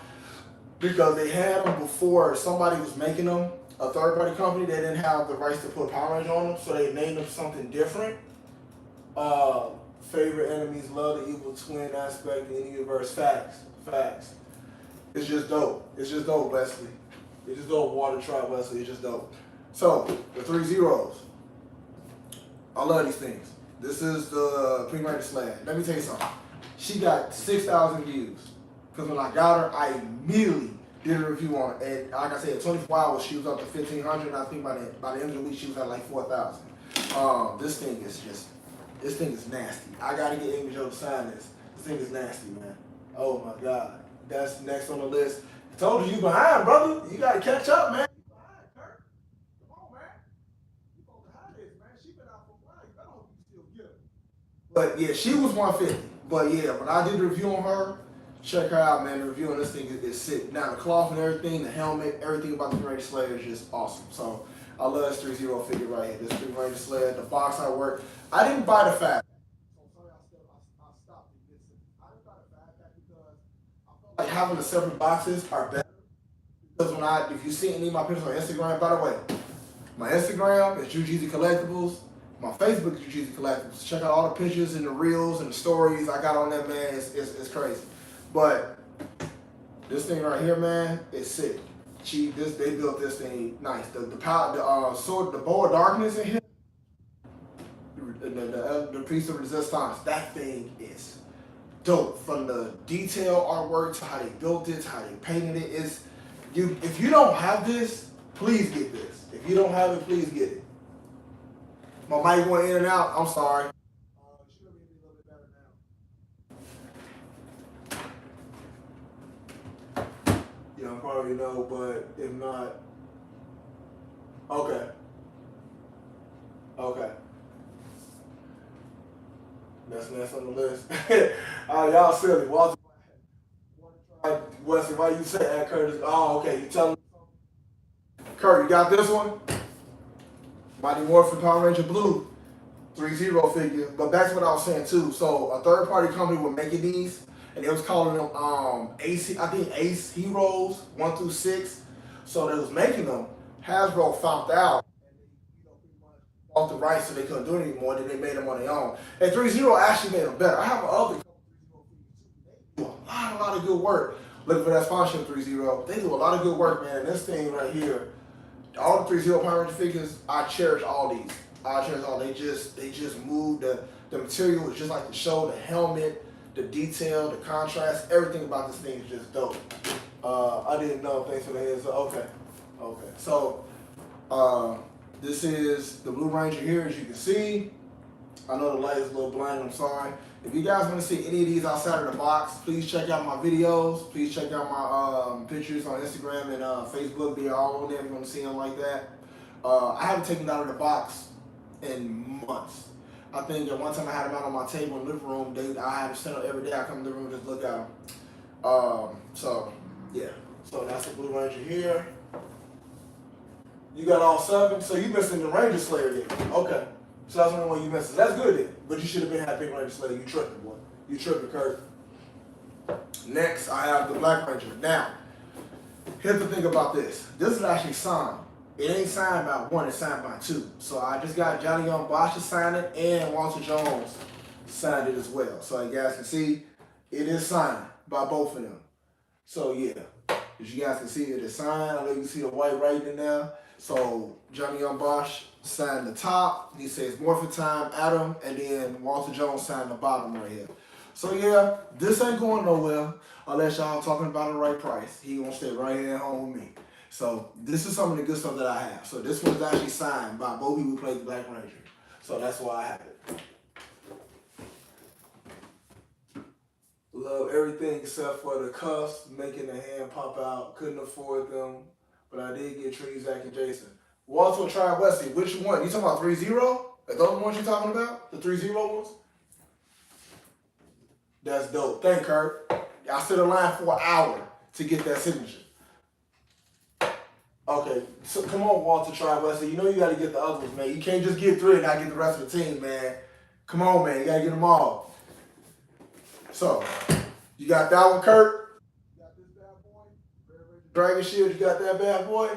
because they had them before somebody was making them. A third-party company, they didn't have the rights to put Power Ranger on them, so they named them something different. Favorite enemies love the evil twin aspect in the universe. Facts. It's just dope. It's just dope, Wesley. It's just dope. Water Tribe, Wesley. It's just dope. So the 3 zeros. I love these things. This is the Pink Ranger Slayer. Let me tell you something. She got 6,000 views. Because when I got her, I immediately did a review on it. And like I said, 24 hours, she was up to 1,500. And I think by the end of the week, she was at like 4,000. This thing is nasty. I got to get English to sign this. This thing is nasty, man. Oh my God. That's next on the list. I told you behind, brother. You got to catch up, man. But yeah, she was 150. But yeah, when I did the review on her, check her out, man. The review on this thing is sick. Now the cloth and everything, the helmet, everything about the Pink Ranger Slayer is just awesome. So I love this 3-0 figure right here. This Pink Ranger Slayer, the box artwork. I didn't buy the fat. I stopped it. I didn't buy the fat pack because I felt like having the separate boxes are better. Because if you see any of my pictures on Instagram, by the way, my Instagram is Jeezy Collectibles. My Facebook is Jeezy Collectibles. Check out all the pictures and the reels and the stories I got on that, man. It's crazy. But this thing right here, man, is sick. They built this thing nice. The bow of darkness in here, the piece of resistance. That thing is dope. From the detail artwork to how they built it, to how they painted it. If you don't have this, please get this. If you don't have it, please get it. My mic went in and out. I'm sorry. It should be a little bit better now. Y'all probably know, but if not, okay. Okay. That's next on the list. Y'all silly. Walter, Wesley, why you say that, Curtis? Oh, okay. You tell me. Kurt, you got this one? Mighty Morphin Power Ranger Blue. Threezero figure. But that's what I was saying too. So a third party company was making these, and they was calling them Ace, I think Ace Heroes 1 through 6. So they was making them. Hasbro found out off the rights, so they couldn't do it anymore. Then they made them on their own. And Threezero actually made them better. I have other do a lot of good work. Looking for that sponsorship, Threezero. They do a lot of good work, man. This thing right here, all the Threezero Power Ranger figures, I cherish all these. I cherish all. They just move. The material is just like the show, the helmet, the detail, the contrast, everything about this thing is just dope. I didn't know. Thanks for the heads up. Okay. So this is the Blue Ranger here, as you can see. I know the light is a little blind, I'm sorry. If you guys want to see any of these outside of the box, please check out my videos. Please check out my pictures on Instagram and Facebook. They're all on there if you want to see them like that. I haven't taken them out of the box in months. I think at one time I had them out on my table in the living room. I had them set up every day. I come in the room and just look at them. So, yeah. So that's the Blue Ranger here. You got all 7, so you missing the Ranger Slayer then. Okay. So that's the only one you missing. That's good then. But you should have been had Big Ranger Slayer. You tripping, boy. You tripping, Kurt. Next, I have the Black Ranger. Now, here's the thing about this. This is actually signed. It ain't signed by 1, it's signed by 2. So I just got Johnny Young Bosch to sign it, and Walter Jones signed it as well. So you guys can see, it is signed by both of them. So yeah, as you guys can see, it is signed. I know you can see the white writing in there. So Johnny Young Bosch signed the top. He says Morphin Time, Adam, and then Walter Jones signed the bottom right here. So yeah, this ain't going nowhere unless y'all talking about the right price. He gonna stay right here at home with me. So this is some of the good stuff that I have. So this one's actually signed by both people who played the Black Ranger. So that's why I have it. Love everything except for the cuffs, making the hand pop out. Couldn't afford them, but I did get Trees, Zach, and Jason. Walter tried Wesley. Which one? You talking about Threezero? Are those the ones you talking about? The Threezero ones? That's dope. Thank Kurt. I stood in line for an hour to get that signature. Okay, so come on, Walter, try Wesley. You know you got to get the other ones, man. You can't just get 3 and not get the rest of the team, man. Come on, man. You got to get them all. So, you got that one, Kurt. You got this bad boy. Dragon Shield, you got that bad boy.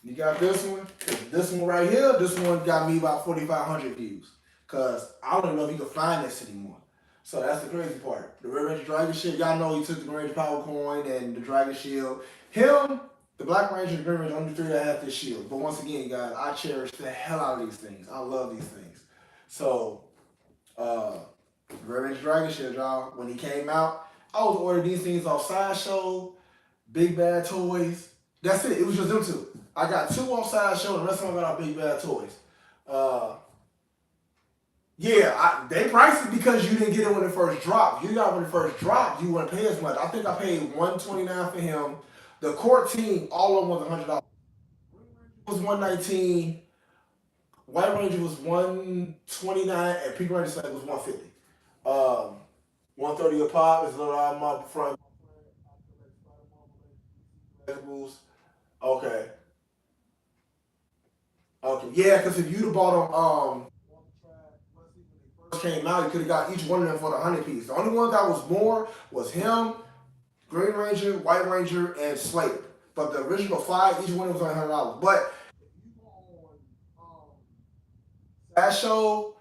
You got this one. This one right here, this one got me about 4,500 views. Because I don't even know if you can find this anymore. So that's the crazy part. The Red Ranger Dragon Shield, y'all know he took the Ranger Power Coin and the Dragon Shield. Him, the Black Ranger and the Green Ranger, only 3 that have this shield. But once again, guys, I cherish the hell out of these things. I love these things. So, the Red Ranger Dragon Shield, y'all, when he came out, I was ordering these things off Sideshow, Big Bad Toys. That's it. It was just them 2. I got 2 off Sideshow, and the rest of them I got off Big Bad Toys. Yeah, they priced it because you didn't get it when it first dropped. You got it when it first dropped, you wouldn't pay as much. I think I paid $129 for him. The court team, all of them was $100. Green Ranger was $119. White Ranger was $129, and Pink Ranger was $150. $130 a pop is a little out of my front. Okay. Yeah, because if you'd have bought them first came out, you could have got each one of them for the 100 piece. The only one that was more was him, Green Ranger, White Ranger, and Slayer. But the original 5, each one was only $100. But if you go on Sideshow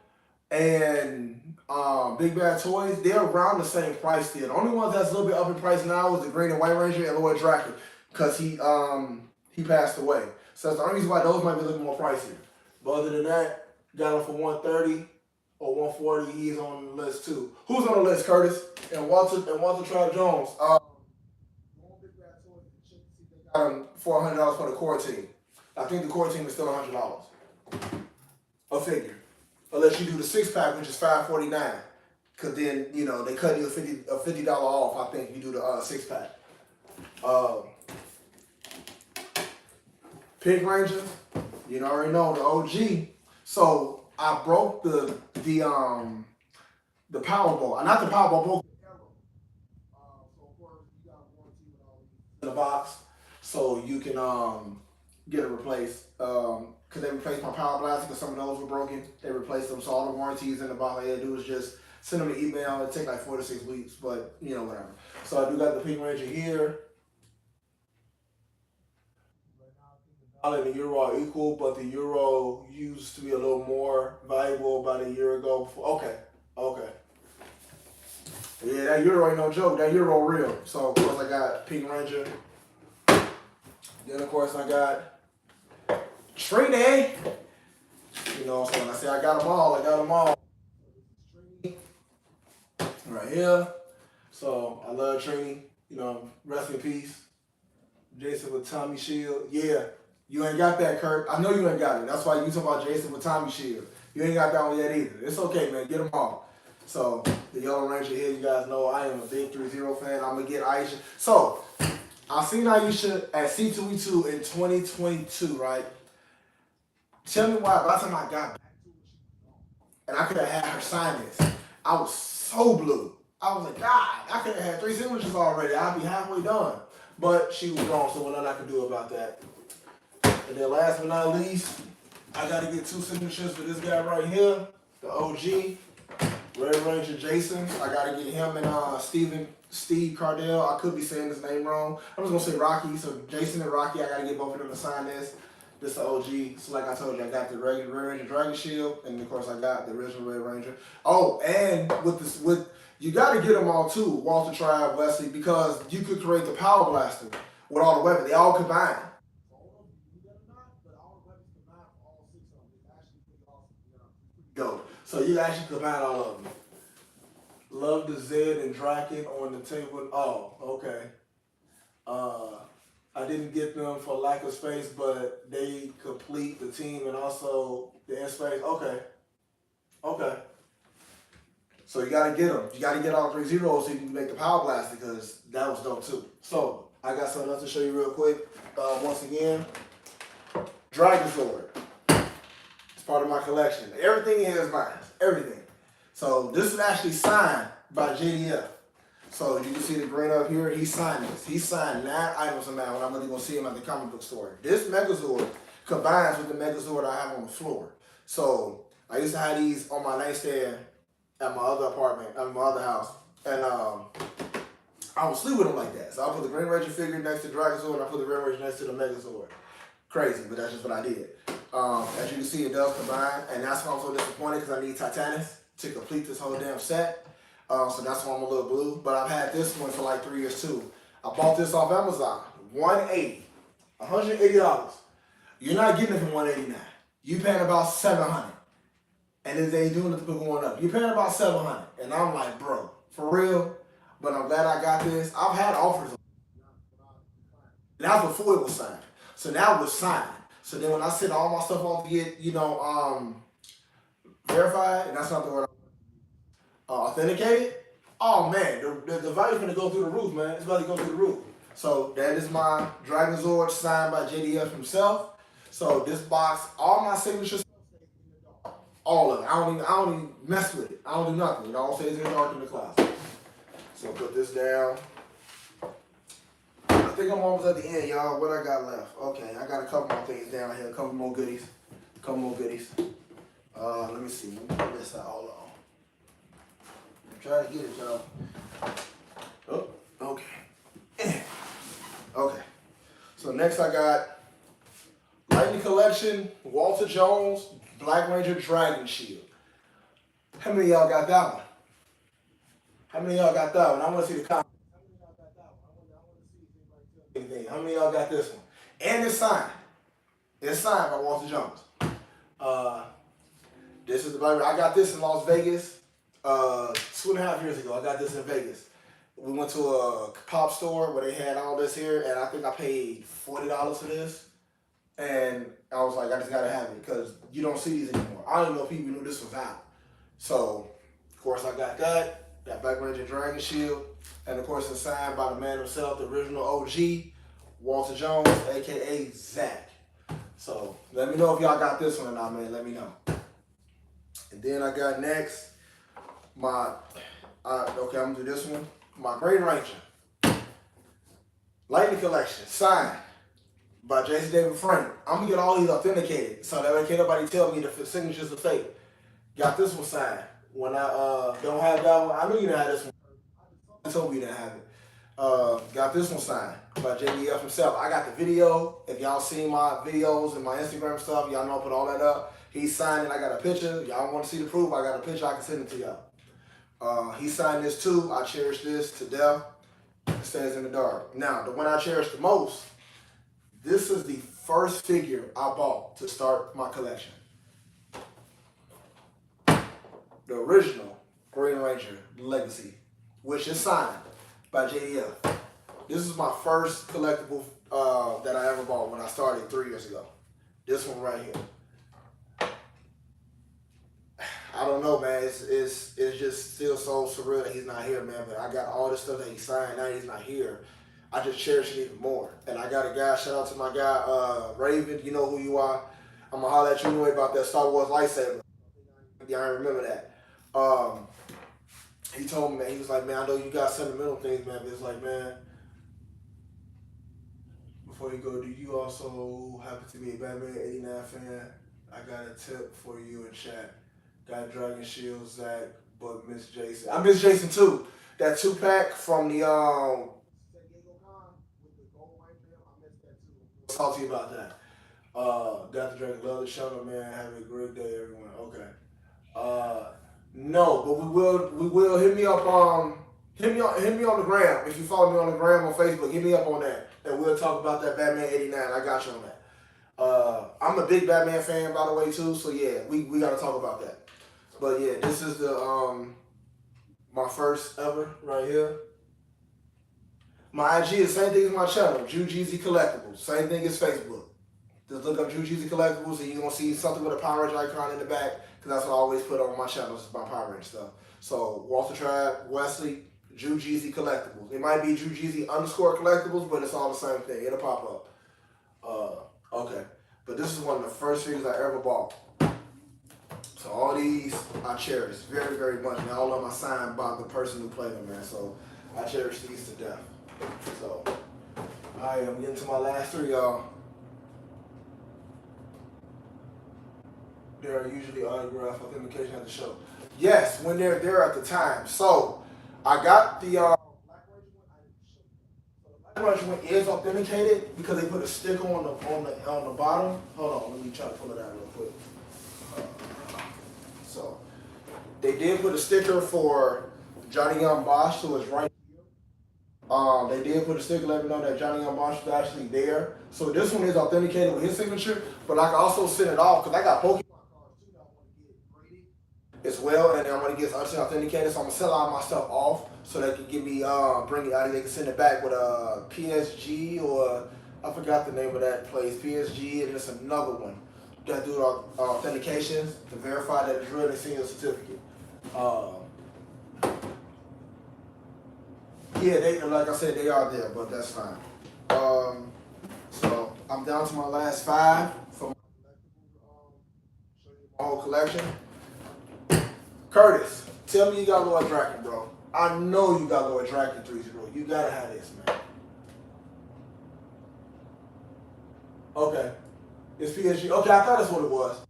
and Big Bad Toys, they're around the same price still. The only ones that's a little bit up in price now is the Green and White Ranger and Lord Draken, because he passed away. So that's the only reason why those might be a little more pricier. But other than that, got him for $130 or $140. He's on the list too. Who's on the list, Curtis? And Walter Trout Jones. $400 for the core team. I think the core team is still $100 a figure, unless you do the 6-pack, which is $549. Because then they cut you a $50 off. I think you do the 6-pack. Pink Ranger, you already know, the OG. So I broke the Powerball. Not the Powerball, broke the arrow. So of course you got a warranty with all these in the box, so you can get it replaced. Cause they replaced my Power Blaster because some of those were broken. They replaced them, so all the warranties in the box. All I had to do is just send them an email. It take like 4 to 6 weeks, but you know, whatever. So I do got the Pink Ranger here. And the euro are equal, but the euro used to be a little more valuable about a year ago. Before. Okay. Yeah, that euro ain't no joke. That euro real. So of course I got Pink Ranger. Then of course I got Trini. You know, so when I say I got them all, I got them all. Right here. So I love Trini. You know, rest in peace. Jason with Tommy Shield. Yeah. You ain't got that, Kurt. I know you ain't got it. That's why you talk about Jason with Tommy Shield. You ain't got that one yet either. It's okay, man. Get them all. So, the Yellow Ranger here, you guys know I am a big Threezero fan. I'm going to get Aisha. So, I seen Aisha at C2E2 in 2022, right? Tell me why by the time I got back to it, and I could have had her sign this, I was so blue. I was like, God, I could have had 3 signatures already. I'd be halfway done. But she was gone, so nothing I could do about that. And then last but not least, I got to get 2 signatures for this guy right here, the OG, Red Ranger Jason. I got to get him and Steve Cardell. I could be saying his name wrong. I'm just going to say Rocky. So Jason and Rocky, I got to get both of them to sign this. This is the OG. So like I told you, I got the regular Red Ranger Dragon Shield, and of course I got the original Red Ranger. Oh, and you got to get them all too, Walter Tribe, Wesley, because you could create the Power Blaster with all the weapons. They all combine. Go. So you actually combine all of them. Love the Zed and Draken on the table. Oh, okay. I didn't get them for lack of space, but they complete the team and also the in space. Okay. So you gotta get them. You gotta get all 3 zeros so you can make the Power Blaster because that was dope too. So I got something else to show you real quick. Once again, Megazord. Part of my collection. Everything here is mine. Everything. So this is actually signed by JDF. So you can see the green up here. He signed this. He signed 9 items on that one. I'm really going to see him at the comic book store. This Megazord combines with the Megazord I have on the floor. So I used to have these on my nightstand at my other apartment, at my other house. And I would sleep with them like that. So I put the Green Ranger figure next to the Megazord and I put the Red Ranger next to the Megazord. Crazy, but that's just what I did. As you can see, it does combine, and that's why I'm so disappointed because I need Titanus to complete this whole damn set. So that's why I'm a little blue. But I've had this one for like 3 years too. I bought this off Amazon, $180. You're not getting it for $189. You paying about $700, and then they doing it going up. You're paying about $700, and I'm like, bro, for real. But I'm glad I got this. I've had offers. That was before it was signed. So now it's signed. So then when I send all my stuff off to get, verified, and that's not the word, authenticated, oh man, the value's gonna go through the roof, man. It's about to go through the roof. So that is my Megazord signed by JDF himself. So this box, all my signatures, all of it. I don't even mess with it. I don't do nothing. It all stays in the dark in the closet. So put this down. I think I'm almost at the end, y'all. What I got left? Okay, I got a couple more things down here. A couple more goodies. Let me see. Let me put this out. Hold on. I'm trying to get it, y'all. Oh, okay. Okay. So next I got Lightning Collection, Walter Jones, Black Ranger Dragon Shield. How many of y'all got that one? I want to see the comments. How many of y'all got this one? And it's signed. It's signed by Walter Jones. This is the Black Ranger. I got this in Las Vegas 2.5 years ago. I got this in Vegas. We went to a pop store where they had all this here, and I think I paid $40 for this. And I was like, I just gotta have it because you don't see these anymore. I don't even know if people knew this was out. So, of course, I got that. Got Black Ranger Dragon Shield. And of course, it's signed by the man himself, the original OG, Walter Jones, aka Zach. So let me know if y'all got this one or not, man. Let me know. And then I got next my, okay, I'm gonna do this one. My Green Ranger Lightning Collection, signed by Jason David Frank. I'm gonna get all these authenticated, so that way can't nobody tell me the signatures are fake. Got this one signed. When I don't have that one, I knew you didn't have this one. I told me you didn't have it. Got this one signed by JDF himself. I got the video. If y'all seen my videos and my Instagram stuff, y'all know I put all that up. He signed it. I got a picture. Y'all want to see the proof? I got a picture. I can send it to y'all. He signed this too. I cherish this to death. It stays in the dark. Now, the one I cherish the most, this is the first figure I bought to start my collection. The original Green Ranger Legacy, which is signed by JDF. This is my first collectible that I ever bought when I started 3 years ago. This one right here. I don't know, man. It's just still so surreal that he's not here, man. But I got all this stuff that he signed. Now he's not here. I just cherish it even more. And I got a guy, shout out to my guy, Raven. You know who you are. I'm going to holler at you anyway about that Star Wars lightsaber. Yeah, I remember that. He told me, man, he was like, man, I know you got sentimental things, man, but it's like, man, before you go, do you also happen to be a Batman 89 fan? I got a tip for you in chat. Got Dragon Shield, Zach, but Miss Jason. I miss Jason too. That 2-pack from the talk to you about that. Got the Dragon, love the show, man. Have a great day, everyone. Okay. No, but we will hit me up hit me on the gram. If you follow me on the gram on Facebook, hit me up on that. And we'll talk about that Batman 89. I got you on that. I'm a big Batman fan, by the way, too. So yeah, we gotta talk about that. But yeah, this is the my first ever right here. My IG is the same thing as my channel, Jeezy Collectibles. Same thing as Facebook. Just look up Jeezy Collectibles and you're gonna see something with a Power Ranger icon in the back. That's what I always put on my channels, is my Power Ranger stuff. So, Walter Tribe, Wesley, Jeezy Collectibles. It might be Jeezy _ Collectibles, but it's all the same thing. It'll pop up. Okay. But this is one of the first figures I ever bought. So, all these I cherish very, very much. And all of them are signed by the person who played them, man. So, I cherish these to death. So, I am getting to my last 3, y'all. There are usually autograph authentication at the show. Yes, when they're there at the time. So I got the Black Ranger one. The Black Ranger one is authenticated because they put a sticker on the bottom. Hold on, let me try to pull it out real quick. So they did put a sticker for Johnny Young Bosch, so it's right here. They did put a sticker letting me know that Johnny Young Bosch was actually there. So this one is authenticated with his signature, but I can also send it off because I got Pokemon as well, and I want to get authenticated, so I'm gonna sell all my stuff off so they can give me bring it out. They can send it back with a PSG, or I forgot the name of that place, PSG, and there's another one that do authentications to verify that it's real and send you a certificate. Yeah, they, like I said, they are there, but that's fine. So I'm down to my last 5 for my whole collection. Curtis, tell me you got Lord Draken, bro. I know you got Lord Draken 3-0. You gotta have this, man. Okay. It's PSG. Okay, I thought that's what it was.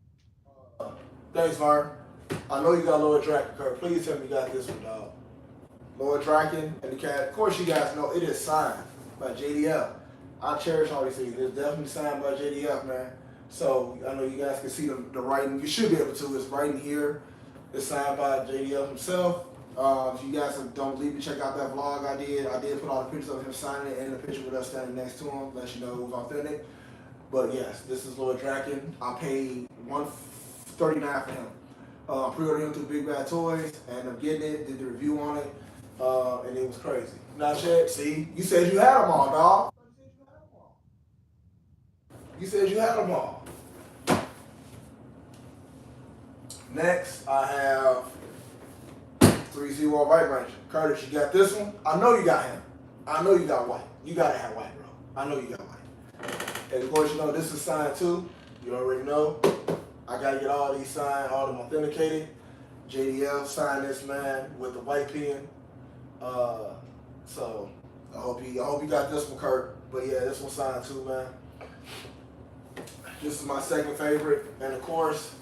Thanks, Vern. I know you got Lord Draken, Kurt. Please tell me you got this one, dog. Lord Draken and the cat. Of course, you guys know it is signed by JDF. I cherish all these things. It's definitely signed by JDF, man. So I know you guys can see the writing. You should be able to. It's writing here. It's signed by JDF himself. If you guys don't believe me, check out that vlog I did. I did put all the pictures of him signing it and the picture with us standing next to him, let you know it was authentic. But yes, this is Lord Draken. I paid $139 for him. Pre-ordered him through Big Bad Toys, and I'm getting it. Did the review on it, and it was crazy. Not yet. See, you said you had them all, dog. You said you had them all. Next, I have Threezero White Ranger. Curtis, you got this one? I know you got him. I know you got white. You gotta have white, bro. I know you got white. And of course, you know this is signed too. You already know. I gotta get all these signed, all of them authenticated. JDL signed this, man, with the white pen. So I hope you got this one, Kurt. But yeah, this one signed too, man. This is my second favorite, and of course,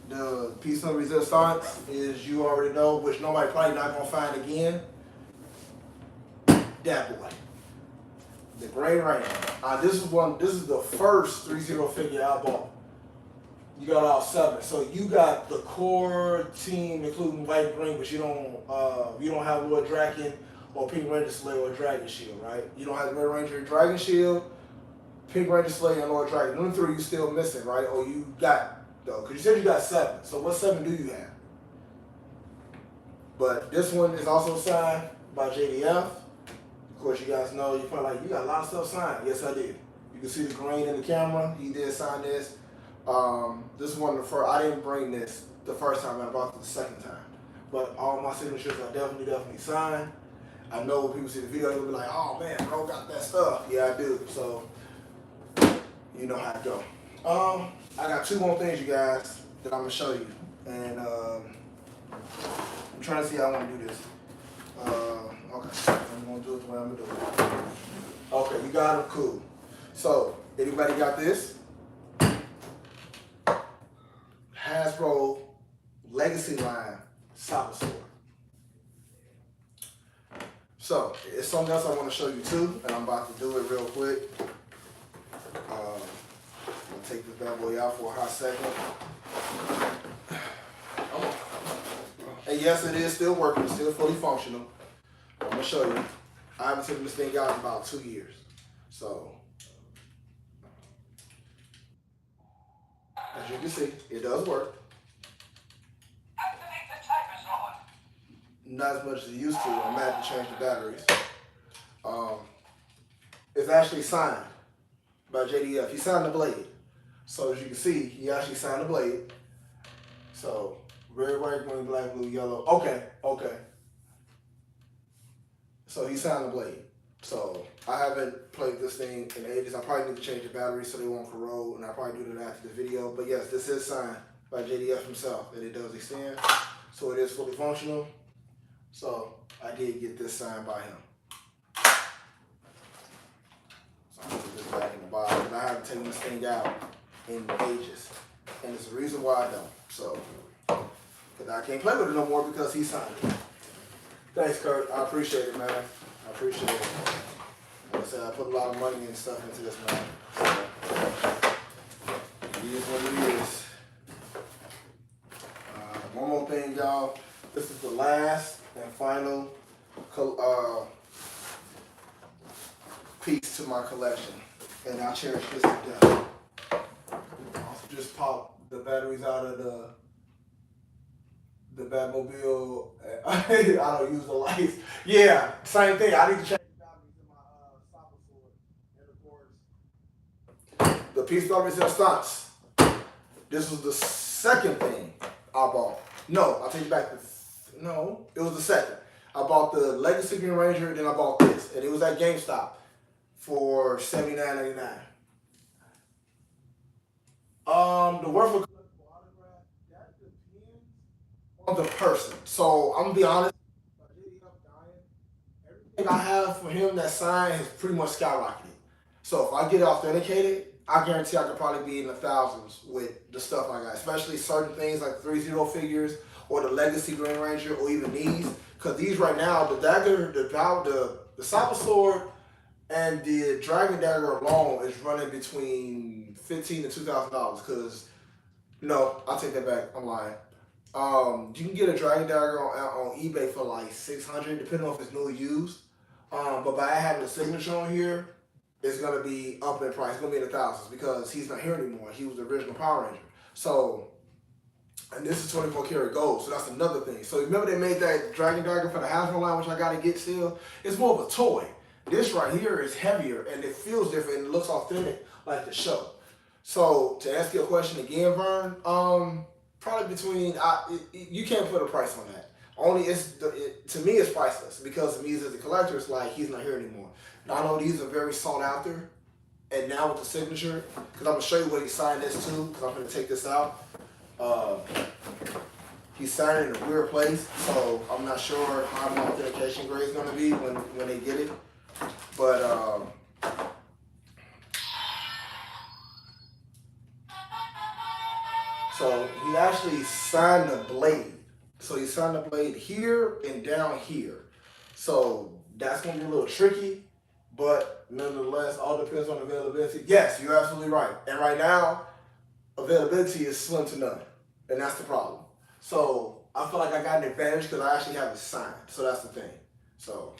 the piece of resistance is, you already know, which nobody probably not gonna find again. That boy, the Gray Ranger. This is the first Threezero figure I bought. You got all 7, so you got the core team, including white and green, but you don't have Lord Draken or Pink Ranger Slayer or Dragon Shield, right? You don't have the Red Ranger Dragon Shield, Pink Ranger Slayer, and Lord Dragon. Them 3 you still missing, right? Or you got, though, because you said you got 7. So what 7 do you have? But this one is also signed by JDF. Of course, you guys know, you're probably like, you got a lot of stuff signed. Yes, I did. You can see the green in the camera. He did sign this. This is one of the first. I didn't bring this the first time. I bought it the second time. But all my signatures are definitely signed. I know when people see the video, they'll be like, oh man, bro got that stuff. Yeah, I do. So, you know how it go. I got 2 more things, you guys, that I'm going to show you. And I'm trying to see how I want to do this. Okay, I'm going to do it the way I'm going to do it. Okay, you got them, cool. So, anybody got this? Hasbro Legacy line Saber Sword. So, it's something else I want to show you too, and I'm about to do it real quick. I'm going to take this bad boy out for a hot second. And yes, it is still working, it's still fully functional. I'm going to show you. I haven't taken this thing out in about 2 years. So, as you can see, it does work. Activate the timer on. Not as much as it used to. I'm going to have to change the batteries. It's actually signed by JDF. He signed the blade. So as you can see, he actually signed the blade. So red, white, green, black, blue, yellow. Okay. So he signed the blade. So I haven't played this thing in ages. I probably need to change the batteries so they won't corrode, and I'll probably do that after the video. But yes, this is signed by JDF himself, and it does extend. So it is fully functional. So I did get this signed by him. So I'm gonna put this back in the box, and I haven't taken this thing out in ages. And it's the reason why I don't. So, because I can't play with it no more because he signed it. Thanks, Kurt. I appreciate it, man. I appreciate it. Like I said, I put a lot of money and stuff into this, man. So, it is what it is. One more thing, y'all. This is the last and final piece to my collection. And I cherish this to death. I just popped the batteries out of the Batmobile. I don't use the lights. Yeah, same thing. I need to change the batteries in my Saber Sword. And of course, the piece of resistance. This was the second thing I bought. No, I'll take it back. No, it was the second. I bought the Legacy Green Ranger, then I bought this. And it was at GameStop for $79.99. The worth of collectible autograph, that depends on the person. So I'm gonna be honest, everything I have for him that signed has pretty much skyrocketed. So if I get it authenticated, I guarantee I could probably be in the thousands with the stuff I got, especially certain things like the Threezero figures or the Legacy Green Ranger or even these. Because these right now, the dagger, the Saber Sword and the Dragon Dagger alone is running between $1,500 to $2,000. Because, no, I'll take that back. I'm lying. You can get a Dragon Dagger on eBay for like $600, depending on if it's newly used. But by having the signature on here, it's gonna be up in price. It's gonna be in the thousands because he's not here anymore. He was the original Power Ranger. So, and this is 24 karat gold, so that's another thing. So remember they made that Dragon Dagger for the Hasbro line, which I gotta get still? It's more of a toy. This right here is heavier and it feels different and it looks authentic like the show. So to answer your question again, Vern, probably between, you can't put a price on that. Only to me it's priceless because to me as a collector, it's like he's not here anymore. And I know these are very sought after. And now with the signature, because I'm gonna show you what he signed this to, because I'm gonna take this out. He signed it in a weird place, so I'm not sure how my authentication grade is gonna be when they get it. But so he actually signed the blade. So he signed the blade here and down here. So that's gonna be a little tricky, but nonetheless, all depends on availability. Yes, you're absolutely right. And right now, availability is slim to none, and that's the problem. So I feel like I got an advantage because I actually have it signed. So that's the thing. So,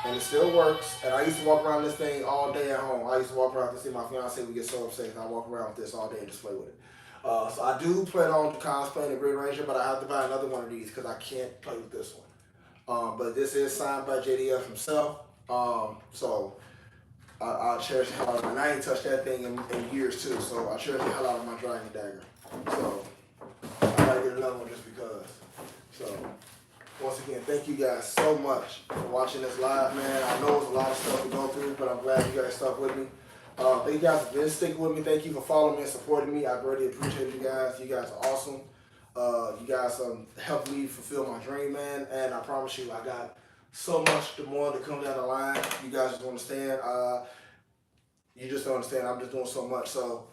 and it still works. And I used to walk around this thing all day at home. I used to walk around to see my fiance. We get so upset. I walk around with this all day and just play with it. So I do plan on cosplaying the Green Ranger, but I have to buy another one of these because I can't play with this one. But this is signed by JDF himself. So I cherish the hell out of it. And I ain't touched that thing in years too. So I cherish the hell out of my Dragon Dagger. So I gotta get another one just because. So once again, thank you guys so much for watching this live, man. I know it's a lot of stuff to go through, but I'm glad you guys stuck with me. Thank you guys for been sticking with me. Thank you for following me and supporting me. I greatly appreciate you guys. You guys are awesome. You guys helped me fulfill my dream, man. And I promise you, I got so much more to come down the line. You guys just don't understand. You just don't understand. I'm just doing so much. So,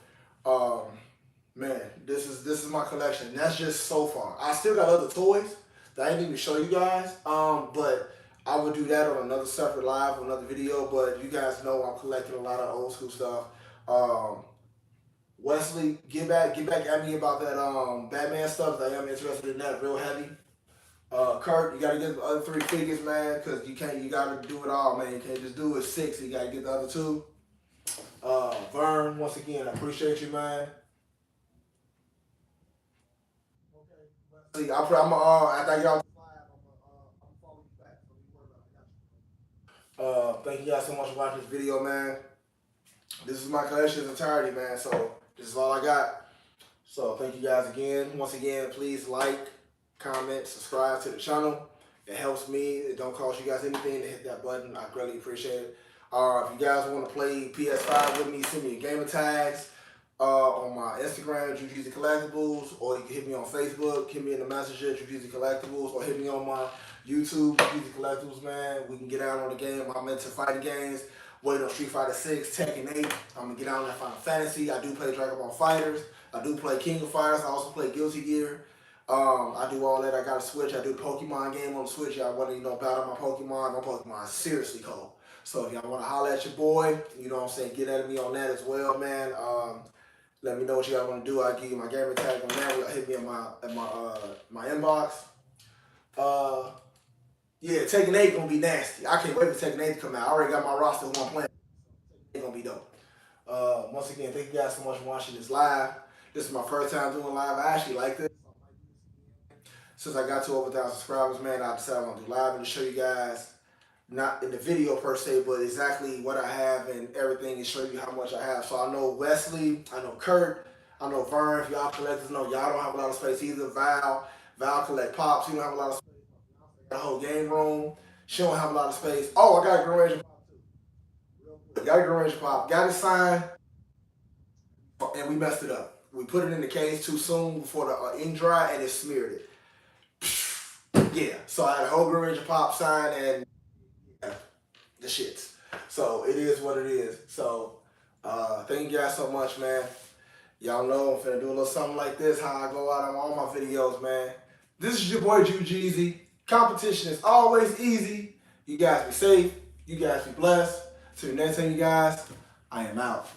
man, this is my collection. And that's just so far. I still got other toys that I didn't even show you guys. But I would do that on another separate live, or another video. But you guys know I'm collecting a lot of old school stuff. Wesley, get back at me about that Batman stuff. I am interested in that real heavy. Kurt, you gotta get the other 3 figures, man, because you gotta do it all, man. You can't just do it 6, you gotta get the other 2. Vern, once again, I appreciate you, man. Okay, after I get off this live, I'm follow you back. So you worry about it. Thank you guys so much for watching this video, man. This is my collection in entirety, man. So this is all I got. So thank you guys again. Once again, please like, comment, subscribe to the channel. It helps me. It don't cost you guys anything to hit that button. I greatly appreciate it. If you guys want to play PS5 with me, send me your gamer tags on my Instagram, Jujeezy Collectibles, or you can hit me on Facebook, hit me in the messenger, Jujeezy Collectibles, or hit me on my YouTube, Jujeezy Collectibles, man. We can get out on the game. I'm into fighting games. Waiting on Street Fighter 6, Tekken 8. I'm going to get out on that Final Fantasy. I do play Dragon Ball FighterZ. I do play King of Fighters. I also play Guilty Gear. I do all that. I got a Switch. I do the Pokemon game on the Switch. Y'all want to battle my Pokemon. My Pokemon is seriously cold. So if y'all want to holler at your boy, you know what I'm saying, get at me on that as well, man. Let me know what you guys want to do. I'll give you my gamer tag on that. Hit me in my inbox. Yeah, Tekken 8 gonna be nasty. I can't wait for Tekken 8 to come out. I already got my roster who I'm playing. It's gonna be dope. Once again, thank you guys so much for watching this live. This is my first time doing live. I actually like this. Since I got to over 1,000 subscribers, man, I decided I'm gonna do live and to show you guys, not in the video per se, but exactly what I have and everything, and show you how much I have. So I know Wesley, I know Kurt, I know Vern. If y'all collectors know, y'all don't have a lot of space either. Val collect pops. You don't have a lot of space. The whole game room. She don't have a lot of space. Oh, I got a Green Ranger pop too. Got a Green Ranger pop. Got it signed, and we messed it up. We put it in the case too soon before the ink dry, and it smeared it. Yeah, so I had a whole Green Ranger pop signed, and yeah, the shits. So it is what it is. So thank you guys so much, man. Y'all know I'm finna do a little something like this, how I go out on all my videos, man. This is your boy Jujeezy. Competition is always easy. You guys be safe. You guys be blessed. Till the next time, you guys, I am out.